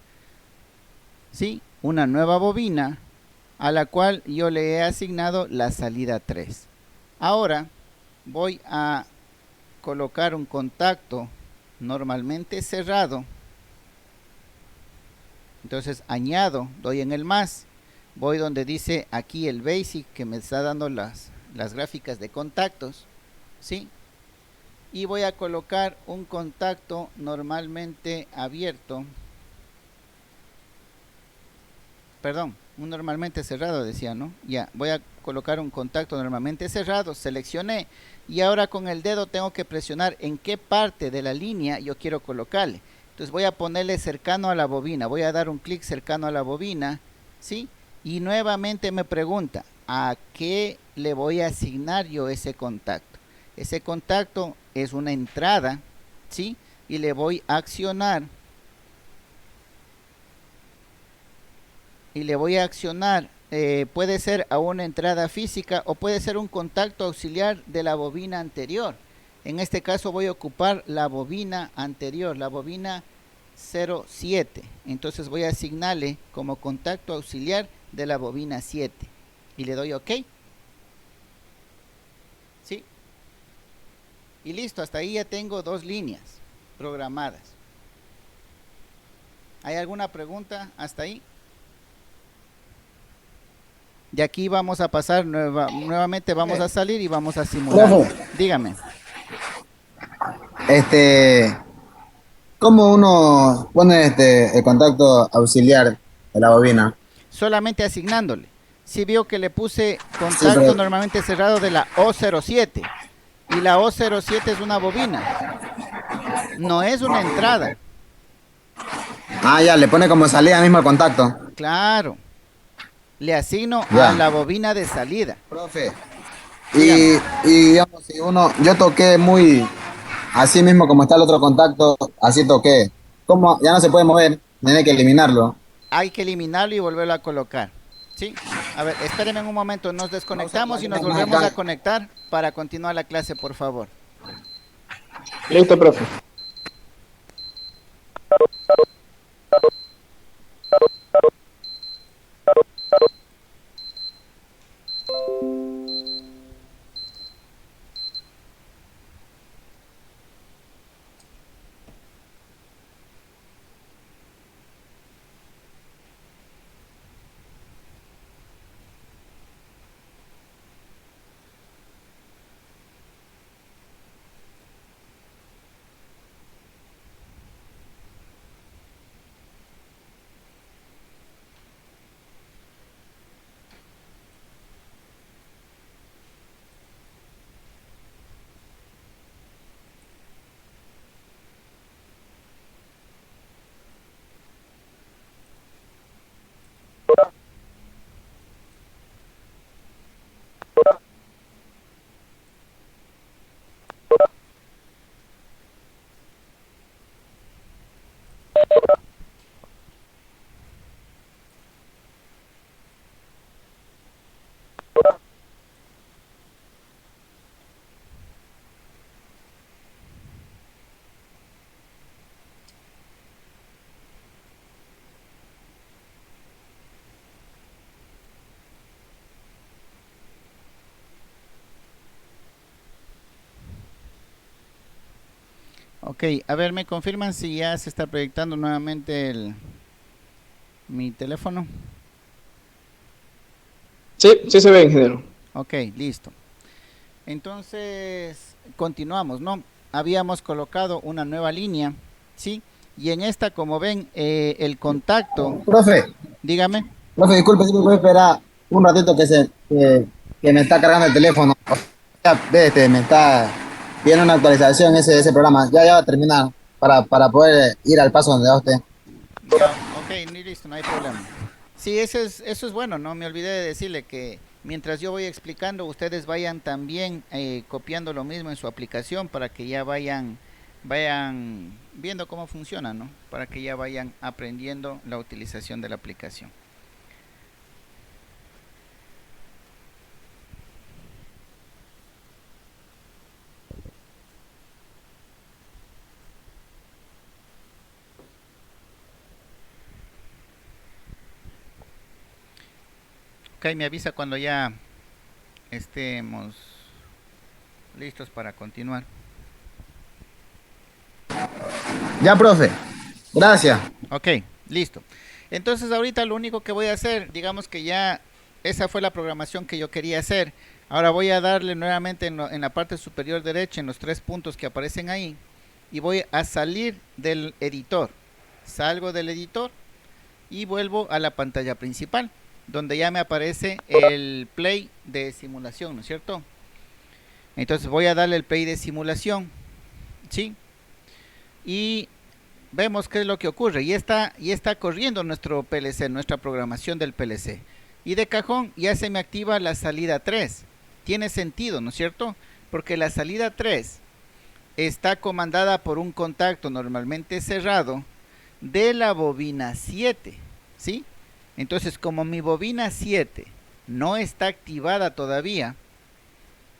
Speaker 1: ¿sí? Una nueva bobina a la cual yo le he asignado la salida 3. Ahora voy a colocar un contacto normalmente cerrado. Entonces añado, doy en el más, voy donde dice aquí el basic que me está dando las gráficas de contactos, ¿sí? Y voy a colocar un contacto normalmente abierto, perdón, un normalmente cerrado decía, ¿no? Ya, voy a colocar un contacto normalmente cerrado, seleccioné y ahora con el dedo tengo que presionar en qué parte de la línea yo quiero colocarle. Entonces voy a ponerle cercano a la bobina, voy a dar un clic cercano a la bobina, ¿sí? Y nuevamente me pregunta, ¿a qué le voy a asignar yo ese contacto? Ese contacto es una entrada, ¿sí? Y le voy a accionar. Puede ser a una entrada física o puede ser un contacto auxiliar de la bobina anterior. En este caso voy a ocupar la bobina anterior, la bobina 07. Entonces voy a asignarle como contacto auxiliar de la bobina 7. Y le doy OK. ¿Sí? Y listo, hasta ahí ya tengo dos líneas programadas. ¿Hay alguna pregunta hasta ahí? De aquí vamos a pasar nuevamente, vamos a salir y vamos a simular.
Speaker 4: Profe.
Speaker 1: Dígame.
Speaker 4: ¿Cómo uno pone el contacto auxiliar de la bobina?
Speaker 1: Solamente asignándole. Si vio que le puse contacto
Speaker 4: Sí, pero
Speaker 1: normalmente cerrado de la O07 y la O07 es una bobina. No es una entrada,
Speaker 4: Ah, ya, le pone como salida mismo el contacto.
Speaker 1: claro. Le asigno a
Speaker 4: Ya.
Speaker 1: la bobina de salida.
Speaker 4: Profe,
Speaker 1: Dígame.
Speaker 4: y digamos, si yo toqué muy así mismo como está el otro contacto, así toqué. ¿Cómo? Ya no se puede mover, tiene que eliminarlo.
Speaker 1: Hay que eliminarlo y volverlo a colocar. ¿Sí? A ver, espérenme un momento. Nos desconectamos y nos volvemos a conectar para continuar la clase, por favor.
Speaker 6: Listo, profe.
Speaker 1: Ok, a ver, ¿me confirman si ya se está proyectando nuevamente mi teléfono?
Speaker 6: Sí, sí se ve, ingeniero.
Speaker 1: Ok, listo. Entonces, continuamos, ¿no? Habíamos colocado una nueva línea, ¿sí? Y en esta, como ven, el contacto,
Speaker 4: Profe,
Speaker 1: dígame.
Speaker 4: profe, disculpe, si me puede esperar un ratito que me está cargando el teléfono. O sea, me está viendo una actualización ese programa. Ya va a terminar para poder ir al paso donde va usted.
Speaker 1: Ya, ok, listo, no hay problema. Sí, eso es bueno, ¿no? Me olvidé de decirle que mientras yo voy explicando, ustedes vayan también copiando lo mismo en su aplicación para que ya vayan viendo cómo funciona, ¿no? Para que ya vayan aprendiendo la utilización de la aplicación. Ok, me avisa cuando ya estemos listos para continuar.
Speaker 4: Ya, profe. Gracias.
Speaker 1: Ok, listo. Entonces ahorita lo único que voy a hacer, digamos que ya esa fue la programación que yo quería hacer. Ahora voy a darle nuevamente en la parte superior derecha, en los 3 puntos que aparecen ahí, y voy a salir del editor. Salgo del editor y vuelvo a la pantalla principal, donde ya me aparece el play de simulación, ¿no es cierto? Entonces voy a darle el play de simulación, ¿sí? Y vemos qué es lo que ocurre. Y está corriendo nuestro PLC, nuestra programación del PLC. Y de cajón ya se me activa la salida 3. Tiene sentido, ¿no es cierto? Porque la salida 3 está comandada por un contacto normalmente cerrado de la bobina 7, ¿sí? Entonces, como mi bobina 7 no está activada todavía,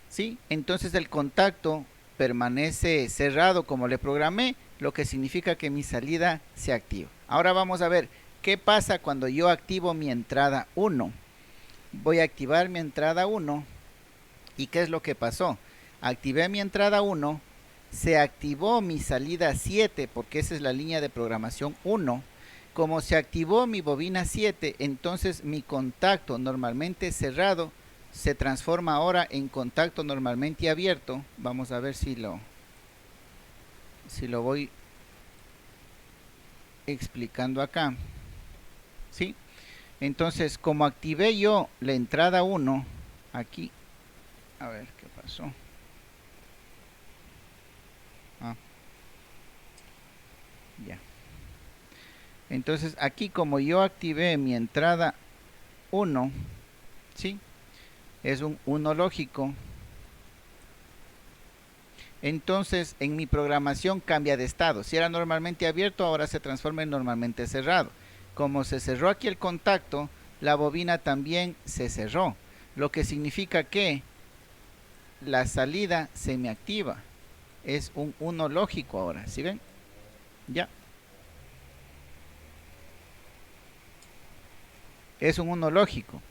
Speaker 1: ¿sí? Entonces el contacto permanece cerrado como le programé, lo que significa que mi salida se activa. Ahora vamos a ver qué pasa cuando yo activo mi entrada 1. Voy a activar mi entrada 1 y ¿qué es lo que pasó? Activé mi entrada 1, se activó mi salida 7 porque esa es la línea de programación 1. Como se activó mi bobina 7, entonces mi contacto normalmente cerrado se transforma ahora en contacto normalmente abierto. Vamos a ver si lo voy explicando acá, ¿sí? Entonces, como activé yo la entrada 1 aquí, a ver qué pasó. Ya. Entonces aquí como yo activé mi entrada 1, ¿sí? Es un 1 lógico. Entonces en mi programación cambia de estado. Si era normalmente abierto, ahora se transforma en normalmente cerrado. Como se cerró aquí el contacto, la bobina también se cerró. Lo que significa que la salida se me activa. Es un 1 lógico ahora. ¿Sí ven? Ya. Es un 1 lógico.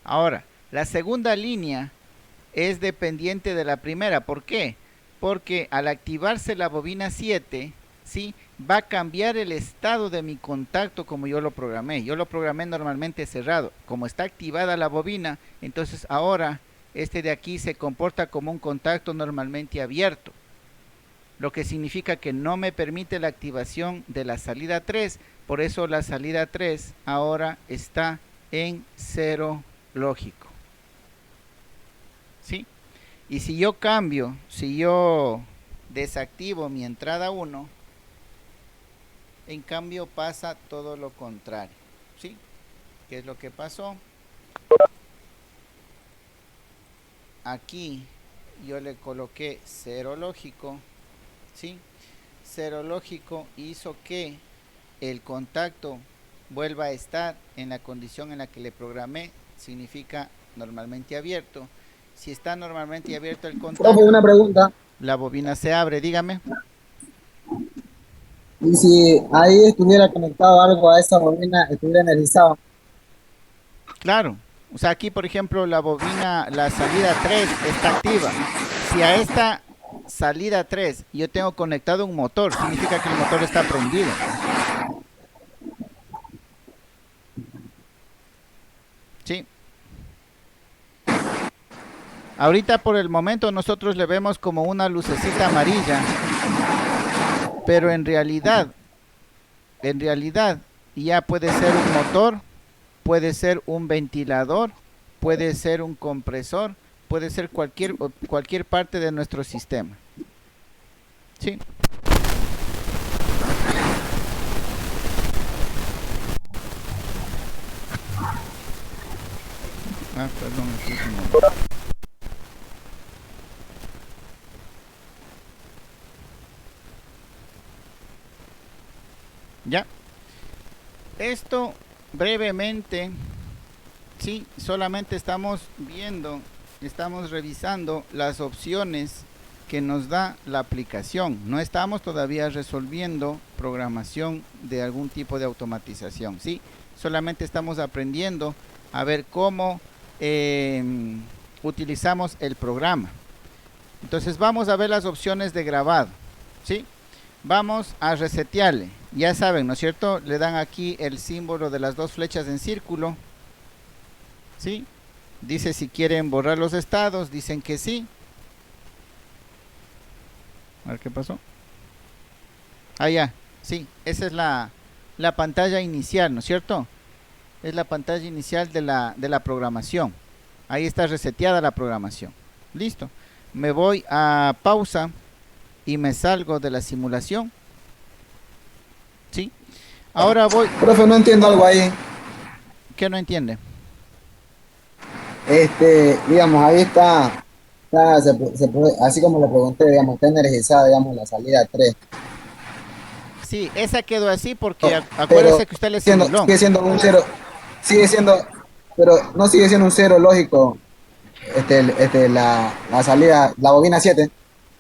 Speaker 1: Ahora, la segunda línea es dependiente de la primera. ¿Por qué? Porque al activarse la bobina 7, ¿sí? Va a cambiar el estado de mi contacto como yo lo programé. Yo lo programé normalmente cerrado. Como está activada la bobina, entonces ahora este de aquí se comporta como un contacto normalmente abierto. Lo que significa que no me permite la activación de la salida 3. Por eso la salida 3 ahora está en 0 lógico. ¿Sí? Y si yo cambio, si yo desactivo mi entrada 1, en cambio pasa todo lo contrario. ¿Sí? ¿Qué es lo que pasó? Aquí yo le coloqué 0 lógico. ¿Sí? 0 lógico hizo que el contacto vuelva a estar en la condición en la que le programé. Significa normalmente abierto. Si está normalmente abierto el
Speaker 4: Profe,
Speaker 1: contacto,
Speaker 4: una pregunta.
Speaker 1: la bobina se abre, dígame.
Speaker 4: Y si ahí estuviera conectado algo a esa bobina, estuviera energizado.
Speaker 1: Claro, o sea, aquí por ejemplo la bobina, la salida 3 está activa. Si a esta salida 3 yo tengo conectado un motor, significa que el motor está prendido. Sí. Ahorita por el momento nosotros le vemos como una lucecita amarilla, pero en realidad ya puede ser un motor, puede ser un ventilador, puede ser un compresor, puede ser cualquier parte de nuestro sistema. ¿Sí? Perdón, aquí es un momento. Ya. Esto brevemente, sí, solamente estamos viendo, estamos revisando las opciones que nos da la aplicación. No estamos todavía resolviendo programación de algún tipo de automatización, sí. Solamente estamos aprendiendo a ver cómo utilizamos el programa. Entonces vamos a ver las opciones de grabado, sí. Vamos a resetearle. Ya saben, ¿no es cierto? Le dan aquí el símbolo de las dos flechas en círculo. ¿Sí? Dice si quieren borrar los estados. Dicen que sí. A ver qué pasó. Ah, ya. Sí, esa es la pantalla inicial, ¿no es cierto? Es la pantalla inicial de la programación. Ahí está reseteada la programación. Listo. Me voy a pausa y me salgo de la simulación. ¿Sí? Ahora voy.
Speaker 4: Profe, no entiendo algo ahí.
Speaker 1: ¿Qué no entiende?
Speaker 4: Digamos, ahí así como le pregunté, digamos, está energizada, digamos, la salida 3.
Speaker 1: Sí, esa quedó así porque
Speaker 4: Pero
Speaker 1: acuérdese que usted le simuló.
Speaker 4: sigue siendo un 0, sigue siendo, pero no sigue siendo un 0 lógico, la salida, la bobina 7,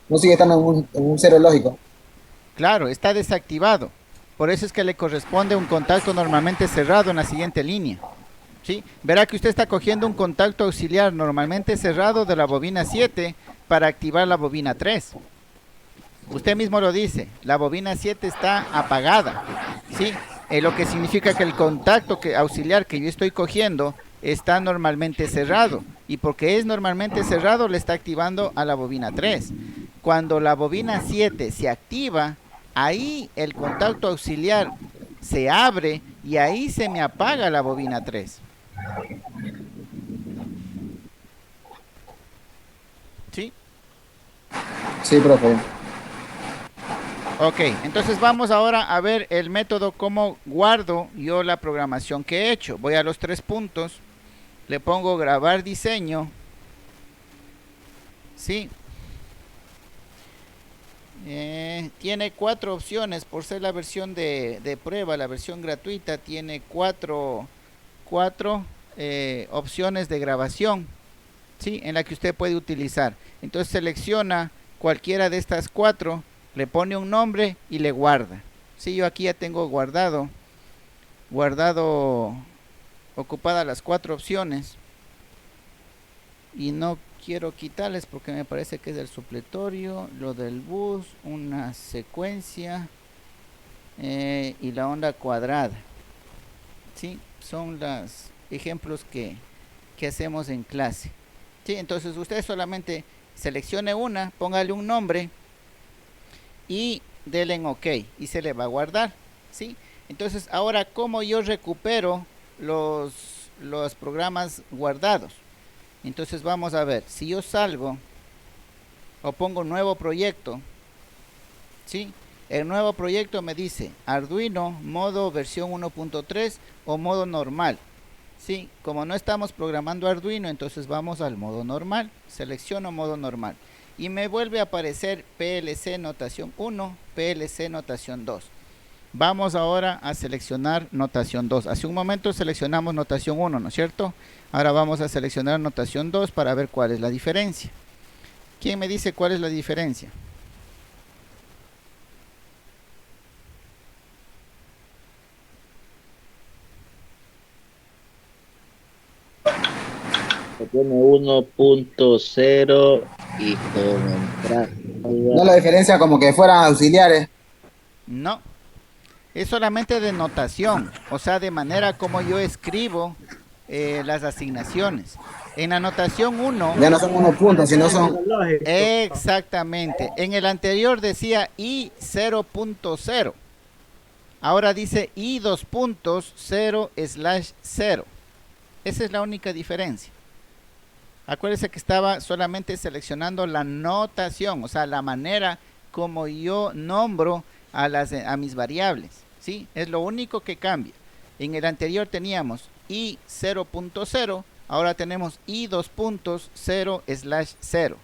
Speaker 4: no sigue estando en un 0 lógico.
Speaker 1: Claro, está desactivado. Por eso es que le corresponde un contacto normalmente cerrado en la siguiente línea. ¿Sí? Verá que usted está cogiendo un contacto auxiliar normalmente cerrado de la bobina 7 para activar la bobina 3. Usted mismo lo dice, la bobina 7 está apagada. ¿Sí? Lo que significa que el contacto auxiliar que yo estoy cogiendo está normalmente cerrado. Y porque es normalmente cerrado, le está activando a la bobina 3. Cuando la bobina 7 se activa, ahí el contacto auxiliar se abre y ahí se me apaga la bobina 3. ¿Sí?
Speaker 4: Sí, profe.
Speaker 1: Ok, entonces vamos ahora a ver el método cómo guardo yo la programación que he hecho. Voy a los 3 puntos, le pongo grabar diseño, ¿sí? Tiene 4 opciones por ser la versión de prueba, la versión gratuita tiene 4 opciones de grabación, ¿sí? En la que usted puede utilizar. Entonces selecciona cualquiera de estas 4, le pone un nombre y le guarda. Sí, yo aquí ya tengo guardado ocupadas las 4 opciones y no quiero quitarles porque me parece que es del supletorio, lo del bus, una secuencia y la onda cuadrada. ¿Sí? Son los ejemplos que hacemos en clase. ¿Sí? Entonces usted solamente seleccione una, póngale un nombre y dele en OK y se le va a guardar, ¿sí? Entonces ahora, ¿cómo yo recupero los programas guardados? Entonces vamos a ver, si yo salgo o pongo nuevo proyecto, ¿sí? El nuevo proyecto me dice Arduino modo versión 1.3 o modo normal, ¿sí? Como no estamos programando Arduino, entonces vamos al modo normal, selecciono modo normal y me vuelve a aparecer PLC notación 1, PLC notación 2. Vamos ahora a seleccionar notación 2. Hace un momento seleccionamos notación 1, ¿no es cierto? Ahora vamos a seleccionar notación 2 para ver cuál es la diferencia. ¿Quién me dice cuál es la diferencia?
Speaker 7: Tiene 1.0 y con entrada.
Speaker 4: No la diferencia como que fueran auxiliares.
Speaker 1: No, es solamente de notación, o sea, de manera como yo escribo las asignaciones. En la notación 1...
Speaker 4: Ya no son unos puntos, sino son...
Speaker 1: Exactamente. En el anterior decía I 0.0. Ahora dice I 2.0/0. Esa es la única diferencia. Acuérdense que estaba solamente seleccionando la notación, o sea, la manera como yo nombro a mis variables, ¿sí? Es lo único que cambia. En el anterior teníamos I 0.0, ahora tenemos I 2.0/0.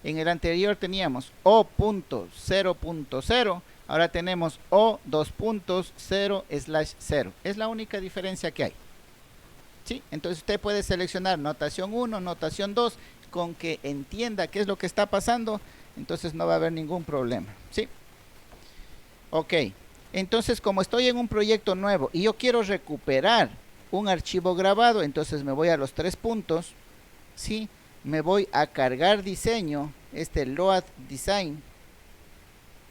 Speaker 1: En el anterior teníamos O.0.0, ahora tenemos O 2.0/0. Es la única diferencia que hay. ¿Sí? Entonces usted puede seleccionar notación 1, notación 2, con que entienda qué es lo que está pasando, entonces no va a haber ningún problema, ¿sí? Ok, entonces como estoy en un proyecto nuevo y yo quiero recuperar un archivo grabado, entonces me voy a los 3 puntos, ¿sí? Me voy a cargar diseño, load design,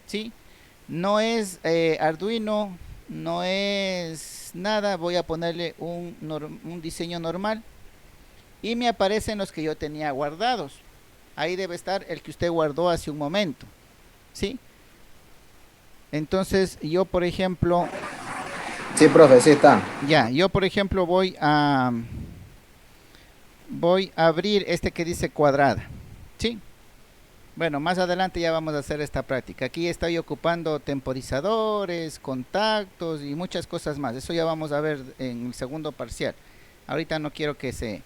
Speaker 1: ¿sí? No es Arduino, no es nada, voy a ponerle un diseño normal y me aparecen los que yo tenía guardados. Ahí debe estar el que usted guardó hace un momento, ¿sí? Entonces yo por ejemplo...
Speaker 4: Sí, profe, sí está.
Speaker 1: Ya, yo por ejemplo voy a abrir este que dice cuadrada, ¿sí? Bueno, más adelante ya vamos a hacer esta práctica. Aquí estoy ocupando temporizadores, contactos y muchas cosas más. Eso ya vamos a ver en el segundo parcial. Ahorita no quiero que se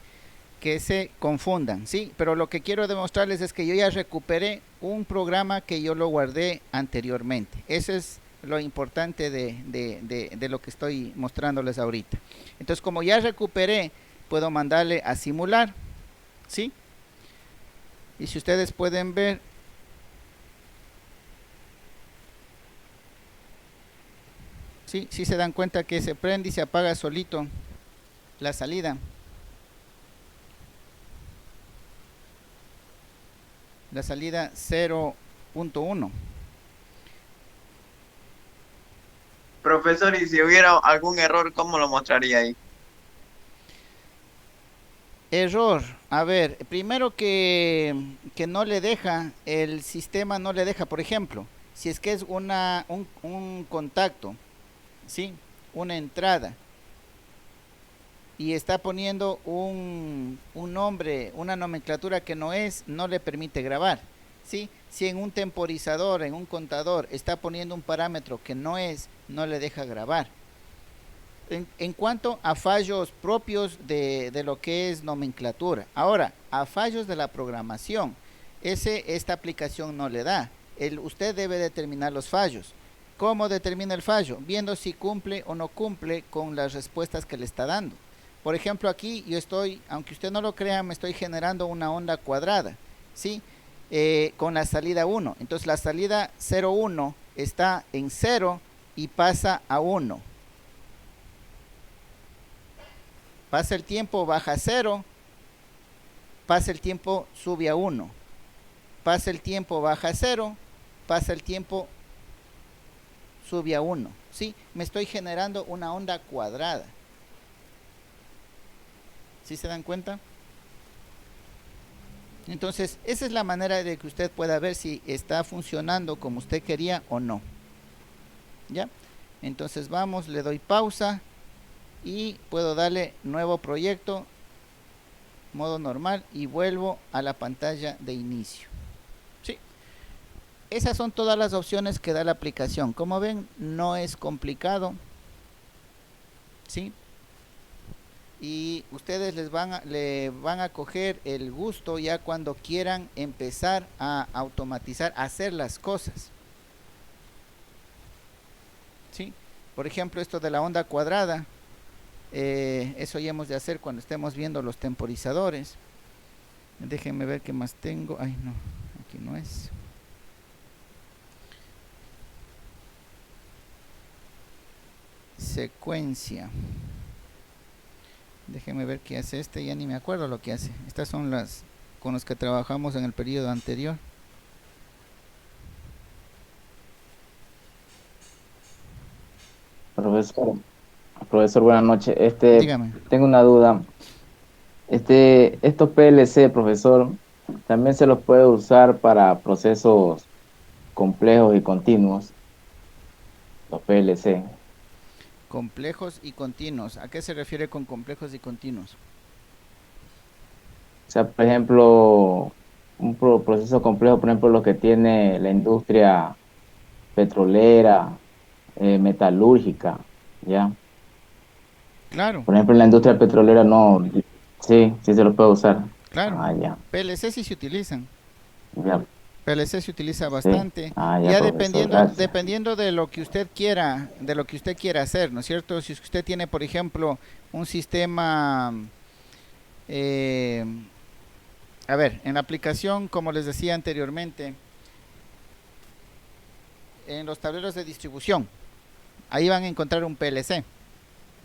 Speaker 1: confundan, ¿sí? Pero lo que quiero demostrarles es que yo ya recuperé un programa que yo lo guardé anteriormente. Eso es lo importante de lo que estoy mostrándoles ahorita. Entonces, como ya recuperé, puedo mandarle a simular, ¿sí? Y si ustedes pueden ver, sí se dan cuenta que se prende y se apaga solito la salida. La salida 0.1.
Speaker 8: Profesor, y si hubiera algún error, ¿cómo lo mostraría ahí?
Speaker 1: Error, a ver, primero que no le deja, el sistema no le deja, por ejemplo, si es que es un contacto, ¿sí? Una entrada, y está poniendo un nombre, una nomenclatura que no le permite grabar. ¿sí? Si en un temporizador, en un contador, está poniendo un parámetro que no es, no le deja grabar. En cuanto a fallos propios de lo que es nomenclatura. Ahora, a fallos de la programación, esta aplicación no le da. Usted debe determinar los fallos. ¿Cómo determina el fallo? Viendo si cumple o no cumple con las respuestas que le está dando. Por ejemplo, aquí yo estoy, aunque usted no lo crea, me estoy generando una onda cuadrada, ¿sí? Con la salida 1. Entonces la salida 0,1 está en 0 y pasa a 1. Pasa el tiempo, baja a 0. Pasa el tiempo, sube a 1. Pasa el tiempo, baja a 0. Pasa el tiempo, sube a 1. ¿Sí? Me estoy generando una onda cuadrada. ¿Sí se dan cuenta? Entonces, esa es la manera de que usted pueda ver si está funcionando como usted quería o no. ¿Ya? Entonces vamos, le doy pausa y puedo darle nuevo proyecto, modo normal, y vuelvo a la pantalla de inicio. ¿Sí? Esas son todas las opciones que da la aplicación. Como ven, no es complicado. ¿Sí? Y ustedes le van a coger el gusto ya cuando quieran empezar a automatizar, a hacer las cosas. ¿Sí? Por ejemplo, esto de la onda cuadrada, eso ya hemos de hacer cuando estemos viendo los temporizadores. Déjenme ver qué más tengo. Ay, no, aquí no es. Secuencia. Déjenme ver qué hace este, ya ni me acuerdo lo que hace. Estas son las con las que trabajamos en el periodo anterior.
Speaker 3: Profesor, buenas noches.
Speaker 1: Dígame.
Speaker 3: Tengo una duda. Estos PLC, profesor, también se los puede usar para procesos complejos y continuos. Los PLC.
Speaker 1: Complejos y continuos. ¿A qué se refiere con complejos y continuos?
Speaker 3: O sea, por ejemplo, un proceso complejo, por ejemplo, lo que tiene la industria petrolera, metalúrgica, ¿ya?
Speaker 1: Claro.
Speaker 3: Por ejemplo, en la industria petrolera no, sí se lo puede usar.
Speaker 1: Claro.
Speaker 3: Ya.
Speaker 1: PLC sí se utilizan.
Speaker 3: Ya.
Speaker 1: PLC se utiliza bastante.
Speaker 3: Sí. Ya,
Speaker 1: Ya
Speaker 3: profesor,
Speaker 1: dependiendo de lo que usted quiera, hacer, ¿no es cierto? Si usted tiene, por ejemplo, un sistema, a ver, en la aplicación, como les decía anteriormente, en los tableros de distribución, ahí van a encontrar un PLC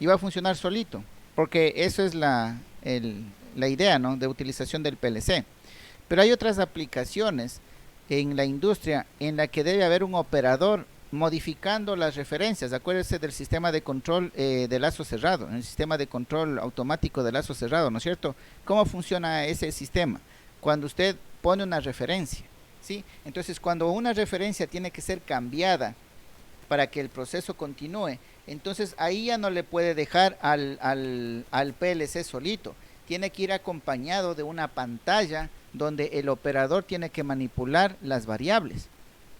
Speaker 1: y va a funcionar solito, porque eso es la idea, ¿no?, de utilización del PLC. Pero hay otras aplicaciones en la industria en la que debe haber un operador modificando las referencias. Acuérdese del sistema de control de lazo cerrado, el sistema de control automático de lazo cerrado, ¿no es cierto? ¿Cómo funciona ese sistema? Cuando usted pone una referencia, ¿sí? Entonces, cuando una referencia tiene que ser cambiada para que el proceso continúe, entonces ahí ya no le puede dejar al PLC solito. Tiene que ir acompañado de una pantalla donde el operador tiene que manipular las variables,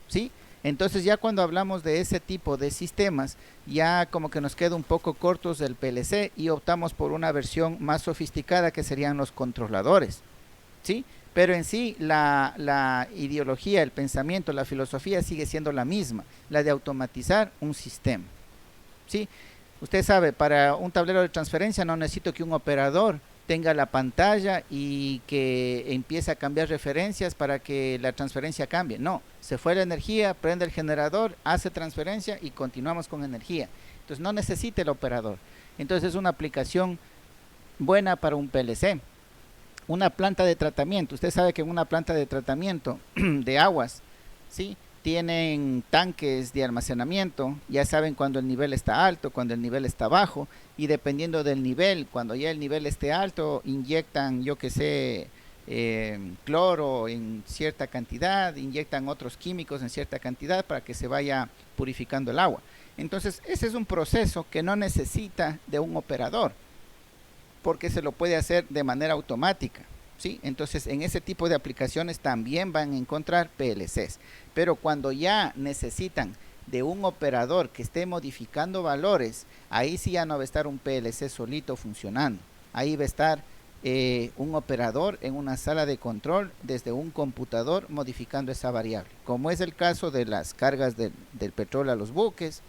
Speaker 1: ¿sí? Entonces ya cuando hablamos de ese tipo de sistemas, ya como que nos queda un poco cortos del PLC y optamos por una versión más sofisticada que serían los controladores, ¿sí? Pero en sí la ideología, el pensamiento, la filosofía sigue siendo la misma, la de automatizar un sistema, ¿sí? Usted sabe, para un tablero de transferencia no necesito que un operador tenga la pantalla y que empiece a cambiar referencias para que la transferencia cambie. No, se fue la energía, prende el generador, hace transferencia y continuamos con energía. Entonces no necesita el operador. Entonces es una aplicación buena para un PLC. Una planta de tratamiento. Usted sabe que en una planta de tratamiento de aguas, ¿sí?, tienen tanques de almacenamiento, ya saben cuando el nivel está alto, cuando el nivel está bajo, y dependiendo del nivel, cuando ya el nivel esté alto, inyectan, yo que sé, cloro en cierta cantidad, inyectan otros químicos en cierta cantidad para que se vaya purificando el agua. Entonces, ese es un proceso que no necesita de un operador, porque se lo puede hacer de manera automática, ¿sí? Entonces en ese tipo de aplicaciones también van a encontrar PLCs, pero cuando ya necesitan de un operador que esté modificando valores, ahí sí ya no va a estar un PLC solito funcionando, ahí va a estar un operador en una sala de control desde un computador modificando esa variable, como es el caso de las cargas del petróleo a los buques,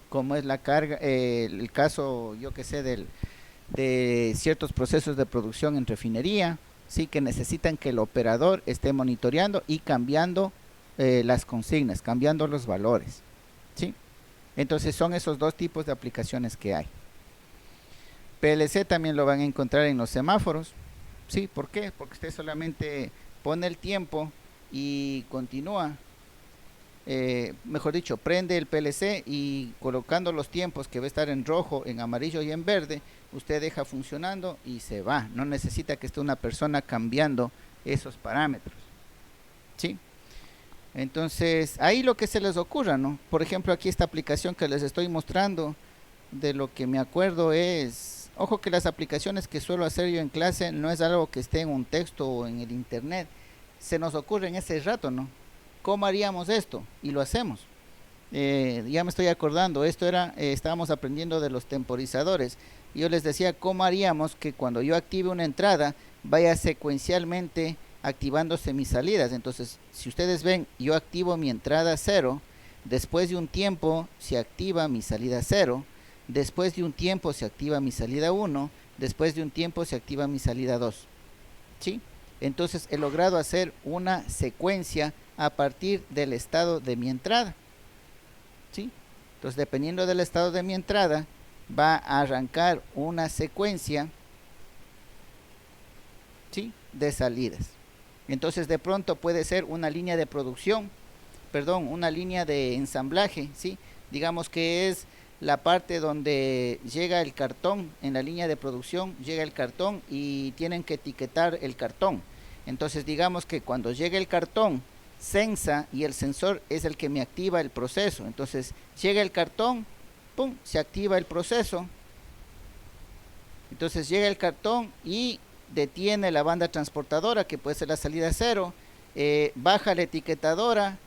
Speaker 1: como es la carga, el caso, yo que sé, de ciertos procesos de producción en refinería, sí, que necesitan que el operador esté monitoreando y cambiando las consignas, cambiando los valores, ¿sí? Entonces son esos dos tipos de aplicaciones que hay. PLC también lo van a encontrar en los semáforos, ¿sí? ¿Por qué? Porque usted solamente pone el tiempo y continúa, mejor dicho, prende el PLC y colocando los tiempos que va a estar en rojo, en amarillo y en verde, usted deja funcionando y se va. No necesita que esté una persona cambiando esos parámetros, ¿sí? Entonces, ahí lo que se les ocurra, ¿no? Por ejemplo, aquí esta aplicación que les estoy mostrando, de lo que me acuerdo es, ojo que las aplicaciones que suelo hacer yo en clase no es algo que esté en un texto o en el internet, se nos ocurre en ese rato, ¿no? ¿Cómo haríamos esto? Y lo hacemos. Ya me estoy acordando, esto era, estábamos aprendiendo de los temporizadores. Yo les decía cómo haríamos que cuando yo active una entrada vaya secuencialmente activándose mis salidas. Entonces, si ustedes ven, yo activo mi entrada 0, después de un tiempo se activa mi salida 0, después de un tiempo se activa mi salida 1, después de un tiempo se activa mi salida 2, ¿sí? Entonces he logrado hacer una secuencia a partir del estado de mi entrada, ¿sí? Entonces, dependiendo del estado de mi entrada, va a arrancar una secuencia, ¿sí?, de salidas. Entonces, de pronto puede ser una línea de producción, perdón, una línea de ensamblaje, ¿sí? Digamos que es la parte donde llega el cartón, en la línea de producción llega el cartón y tienen que etiquetar el cartón. Entonces, digamos que cuando llega el cartón, sensa, y el sensor es el que me activa el proceso. Entonces llega el cartón, pum, se activa el proceso. Entonces llega el cartón y detiene la banda transportadora, que puede ser la salida 0, baja la etiquetadora,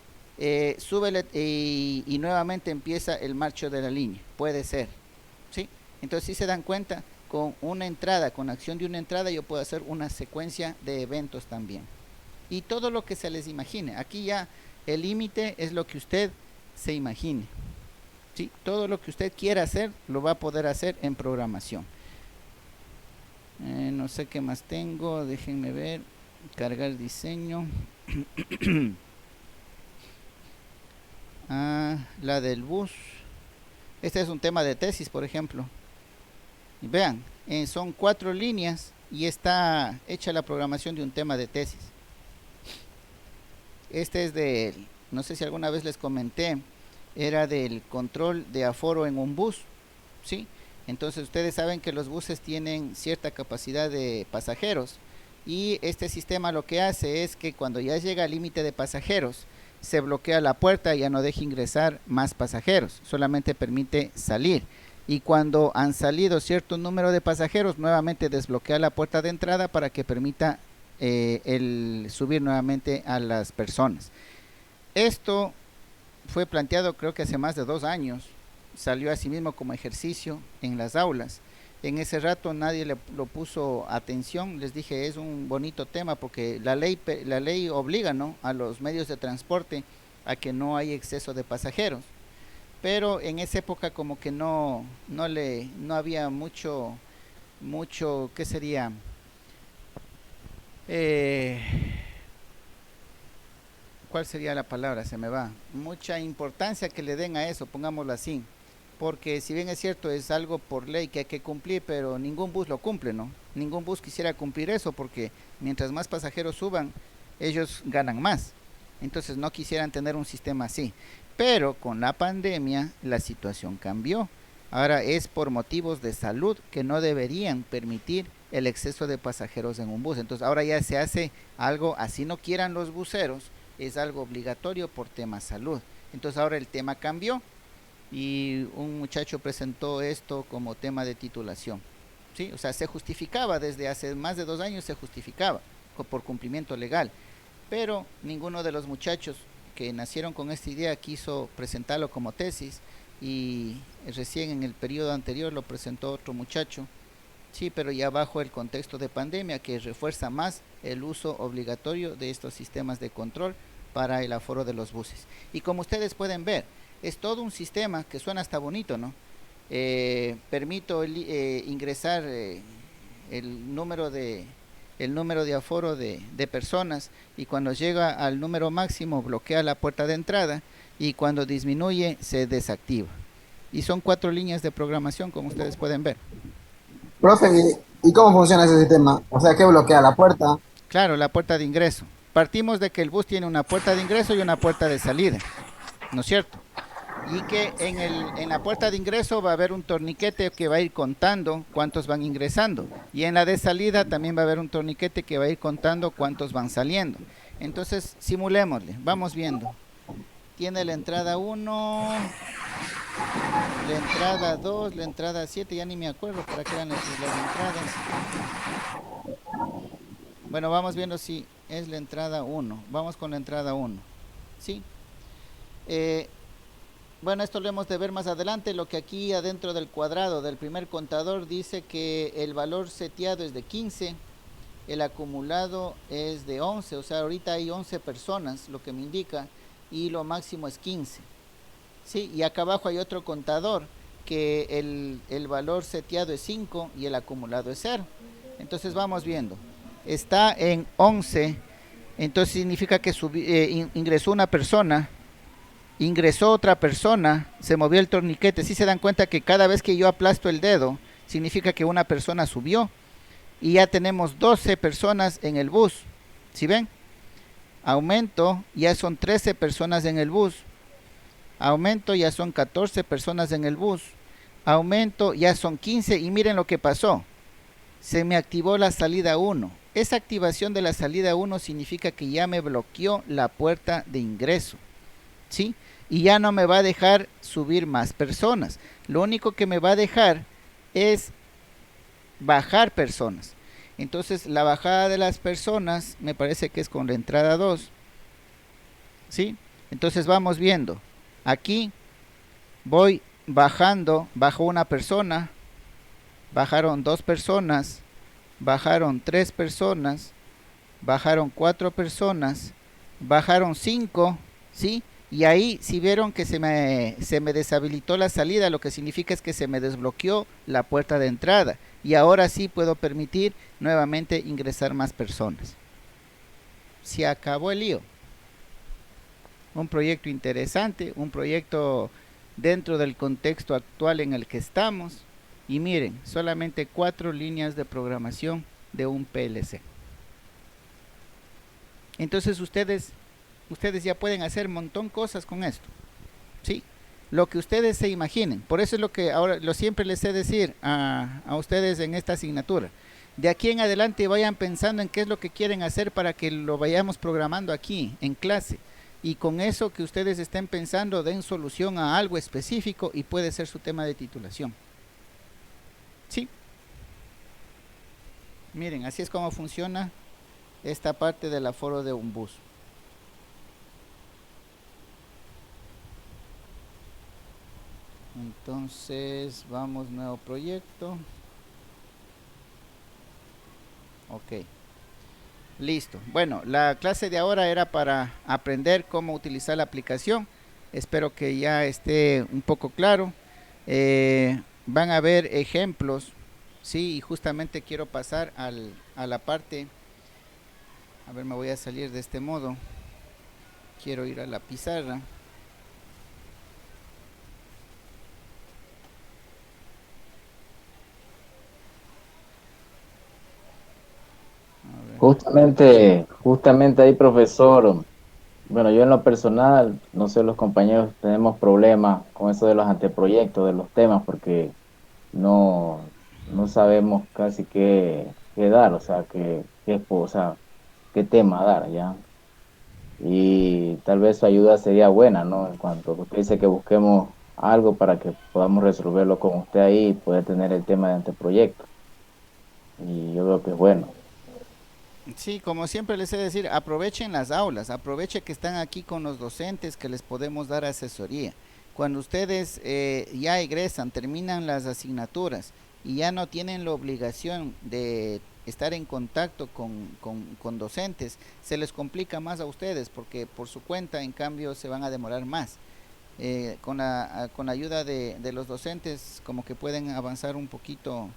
Speaker 1: sube y nuevamente empieza el marcho de la línea, puede ser, ¿sí? Entonces, si se dan cuenta, con una entrada, con acción de una entrada, yo puedo hacer una secuencia de eventos también. Y todo lo que se les imagine. Aquí ya el límite es lo que usted se imagine, ¿sí? Todo lo que usted quiera hacer, lo va a poder hacer en programación. No sé qué más tengo, déjenme ver. Cargar diseño. La del bus. Este es un tema de tesis, por ejemplo. Y vean, son 4 líneas y está hecha la programación de un tema de tesis. Este es de, no sé si alguna vez les comenté, era del control de aforo en un bus, ¿sí? Entonces ustedes saben que los buses tienen cierta capacidad de pasajeros y este sistema lo que hace es que cuando ya llega al límite de pasajeros se bloquea la puerta y ya no deja ingresar más pasajeros, solamente permite salir, y cuando han salido cierto número de pasajeros nuevamente desbloquea la puerta de entrada para que permita el subir nuevamente a las personas. Esto fue planteado creo que hace más de 2 años, salió así mismo como ejercicio en las aulas. En ese rato nadie lo puso atención, les dije es un bonito tema porque la ley obliga, ¿no?, a los medios de transporte a que no haya exceso de pasajeros, pero en esa época como que no había mucho, ¿qué sería? ¿Cuál sería la palabra? Se me va. Mucha importancia que le den a eso, pongámoslo así. Porque si bien es cierto, es algo por ley que hay que cumplir, pero ningún bus lo cumple, ¿no? Ningún bus quisiera cumplir eso, porque mientras más pasajeros suban, ellos ganan más. Entonces no quisieran tener un sistema así. Pero con la pandemia la situación cambió. Ahora es por motivos de salud que no deberían permitir el exceso de pasajeros en un bus. Entonces ahora ya se hace algo, así no quieran los buceros, es algo obligatorio por tema salud. Entonces ahora el tema cambió y un muchacho presentó esto como tema de titulación, ¿sí? O sea, se justificaba desde hace más de 2 años, se justificaba por cumplimiento legal, pero ninguno de los muchachos que nacieron con esta idea quiso presentarlo como tesis, y recién en el periodo anterior lo presentó otro muchacho. Sí, pero ya bajo el contexto de pandemia, que refuerza más el uso obligatorio de estos sistemas de control para el aforo de los buses. Y como ustedes pueden ver, es todo un sistema que suena hasta bonito, ¿no? Permito ingresar el número de aforo de personas, y cuando llega al número máximo bloquea la puerta de entrada, y cuando disminuye se desactiva. Y son 4 líneas de programación, como ustedes pueden ver.
Speaker 4: Profe, ¿y cómo funciona ese sistema? O sea, ¿qué bloquea la puerta?
Speaker 1: Claro, la puerta de ingreso. Partimos de que el bus tiene una puerta de ingreso y una puerta de salida, ¿no es cierto? Y que en la puerta de ingreso va a haber un torniquete que va a ir contando cuántos van ingresando, y en la de salida también va a haber un torniquete que va a ir contando cuántos van saliendo. Entonces, simulémosle, vamos viendo. Tiene la entrada 1, la entrada 2, la entrada 7, ya ni me acuerdo para qué eran las entradas. Bueno, vamos viendo si es la entrada 1. Vamos con la entrada 1. ¿Sí? Bueno, esto lo hemos de ver más adelante. Lo que aquí adentro del cuadrado del primer contador dice que el valor seteado es de 15, el acumulado es de 11, o sea, ahorita hay 11 personas, lo que me indica, y lo máximo es 15. ¿Sí? Y acá abajo hay otro contador que el valor seteado es 5 y el acumulado es 0. Entonces vamos viendo. Está en 11, entonces significa que ingresó una persona, ingresó otra persona, se movió el torniquete. Si se dan cuenta que cada vez que yo aplasto el dedo, significa que una persona subió, y ya tenemos 12 personas en el bus. ¿Sí ven? Aumento, ya son 13 personas en el bus. Aumento, ya son 14 personas en el bus. Aumento, ya son 15, y miren lo que pasó. Se me activó la salida 1. Esa activación de la salida 1 significa que ya me bloqueó la puerta de ingreso, ¿sí? Y ya no me va a dejar subir más personas. Lo único que me va a dejar es bajar personas. Entonces la bajada de las personas me parece que es con la entrada 2, ¿sí? Entonces vamos viendo. Aquí voy bajando, bajó una persona, bajaron 2 personas, bajaron 3 personas, bajaron 4 personas, bajaron 5, ¿sí? Y ahí si vieron que se me deshabilitó la salida, lo que significa es que se me desbloqueó la puerta de entrada, y ahora sí puedo permitir nuevamente ingresar más personas. Se acabó el lío. Un proyecto interesante, un proyecto dentro del contexto actual en el que estamos. Y miren, solamente 4 líneas de programación de un PLC. Entonces ustedes ya pueden hacer un montón de cosas con esto, ¿sí? Lo que ustedes se imaginen. Por eso es lo que ahora siempre les sé decir a ustedes en esta asignatura. De aquí en adelante vayan pensando en qué es lo que quieren hacer para que lo vayamos programando aquí en clase. Y con eso que ustedes estén pensando, den solución a algo específico y puede ser su tema de titulación. ¿Sí? Miren, así es como funciona esta parte del aforo de un bus. Entonces, vamos, nuevo proyecto. Ok. Listo. Bueno, la clase de ahora era para aprender cómo utilizar la aplicación. Espero que ya esté un poco claro. Van a ver ejemplos, sí, y justamente quiero pasar a la parte. A ver, me voy a salir de este modo. Quiero ir a la pizarra.
Speaker 3: Justamente ahí, profesor. Bueno, yo en lo personal, no sé, los compañeros tenemos problemas con eso de los anteproyectos, de los temas, porque no, no sabemos casi qué dar, o sea, o sea, qué tema dar, ¿ya? Y tal vez su ayuda sería buena, ¿no? En cuanto usted dice que busquemos algo para que podamos resolverlo con usted ahí y poder tener el tema de anteproyecto. Y yo creo que es bueno.
Speaker 1: Sí, como siempre les he de decir, aprovechen las aulas, aprovechen que están aquí con los docentes que les podemos dar asesoría. Cuando ustedes ya egresan, terminan las asignaturas y ya no tienen la obligación de estar en contacto con docentes, se les complica más a ustedes porque por su cuenta, en cambio, se van a demorar más. Con la ayuda de los docentes, como que pueden avanzar un poquito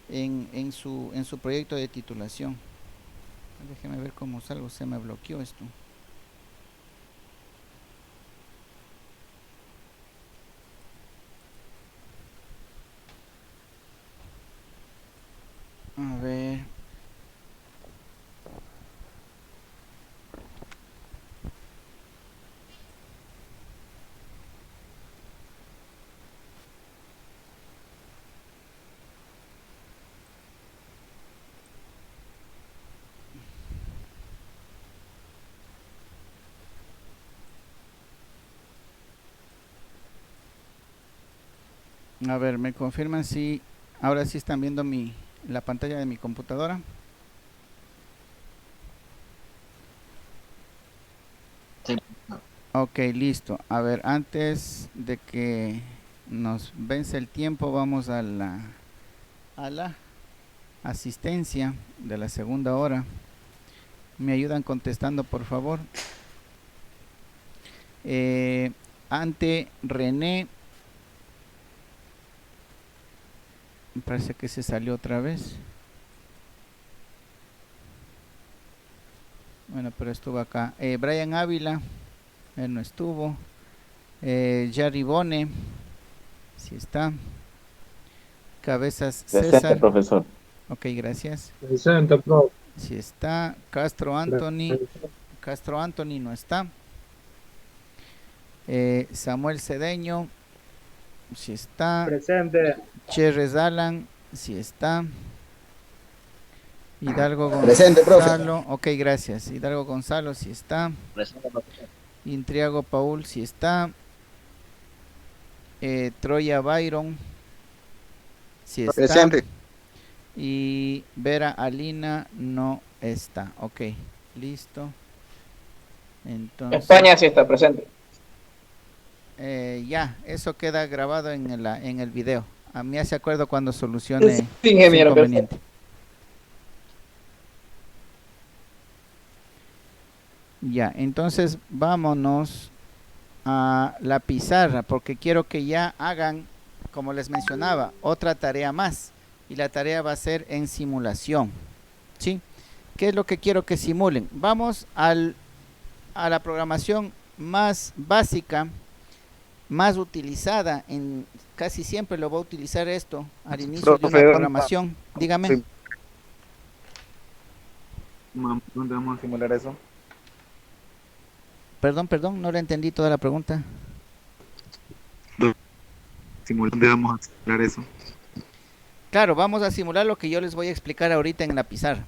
Speaker 1: en su proyecto de titulación. Déjeme ver cómo salgo, se me bloqueó esto. A ver. A ver, me confirman si ahora sí están viendo la pantalla de mi computadora.
Speaker 7: Sí.
Speaker 1: Ok, listo. A ver, antes de que nos vence el tiempo, vamos a la asistencia de la segunda hora. Me ayudan contestando, por favor. Ante René. Me parece que se salió otra vez. Bueno, pero estuvo acá. Brian Ávila, él no estuvo. Jerry Bone, sí está. Cabezas
Speaker 3: Presente,
Speaker 1: César.
Speaker 3: profesor.
Speaker 1: Ok, gracias.
Speaker 5: Presente, profe.
Speaker 1: Sí está. Castro Anthony. Castro Anthony no está. Samuel Cedeño, sí está.
Speaker 5: Presente.
Speaker 1: Cherres Alan, sí está. Hidalgo
Speaker 4: Presente, profe.
Speaker 1: Gonzalo, ok, gracias. Hidalgo Gonzalo, sí está.
Speaker 7: Presente, profesor.
Speaker 1: Intriago Paul, sí está. Troya Byron, sí está.
Speaker 2: Presente.
Speaker 1: Y Vera Alina no está. Ok, listo. Entonces,
Speaker 6: España sí está presente.
Speaker 1: ya, eso queda grabado en el video. A mí hace acuerdo cuando solucione
Speaker 6: Sí,
Speaker 1: su
Speaker 6: ingeniero,
Speaker 1: inconveniente. Ya, entonces vámonos a la pizarra porque quiero que ya hagan, como les mencionaba, otra tarea más. Y la tarea va a ser en simulación. ¿Sí? ¿Qué es lo que quiero que simulen? Vamos a la programación más básica, más utilizada, casi siempre lo voy a utilizar esto al inicio de una programación. Dígame.
Speaker 2: Sí. ¿Dónde vamos a simular eso?
Speaker 1: Perdón, no le entendí toda la pregunta.
Speaker 2: ¿Dónde vamos a simular eso?
Speaker 1: Claro, vamos a simular lo que yo les voy a explicar ahorita en la pizarra.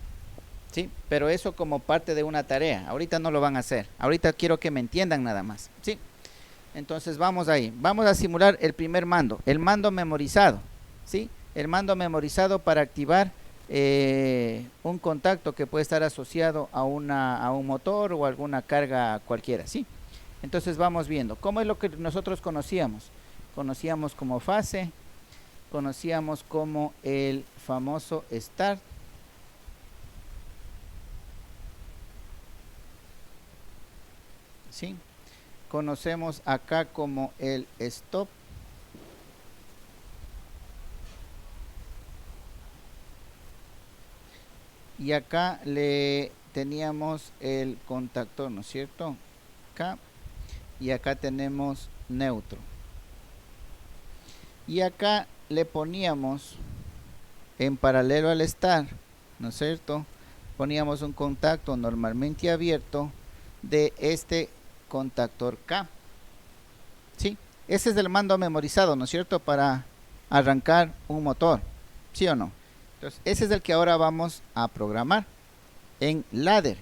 Speaker 1: ¿Sí? Pero eso como parte de una tarea. Ahorita no lo van a hacer. Ahorita quiero que me entiendan nada más. ¿Sí? Entonces vamos ahí. Vamos a simular el primer mando. El mando memorizado. ¿Sí? El mando memorizado para activar un contacto que puede estar asociado a un motor o alguna carga cualquiera. ¿Sí? Entonces vamos viendo. ¿Cómo es lo que nosotros conocíamos? Conocíamos como fase. Conocíamos como el famoso start. ¿Sí? Conocemos acá como el stop. Y acá le teníamos el contactor, ¿no es cierto? Acá. Y acá tenemos neutro. Y acá le poníamos en paralelo al start, ¿no es cierto? Poníamos un contacto normalmente abierto de este contactor K. ¿Sí? Ese es el mando memorizado, ¿no es cierto? Para arrancar un motor. ¿Sí o no? Entonces, ese es el que ahora vamos a programar en ladder.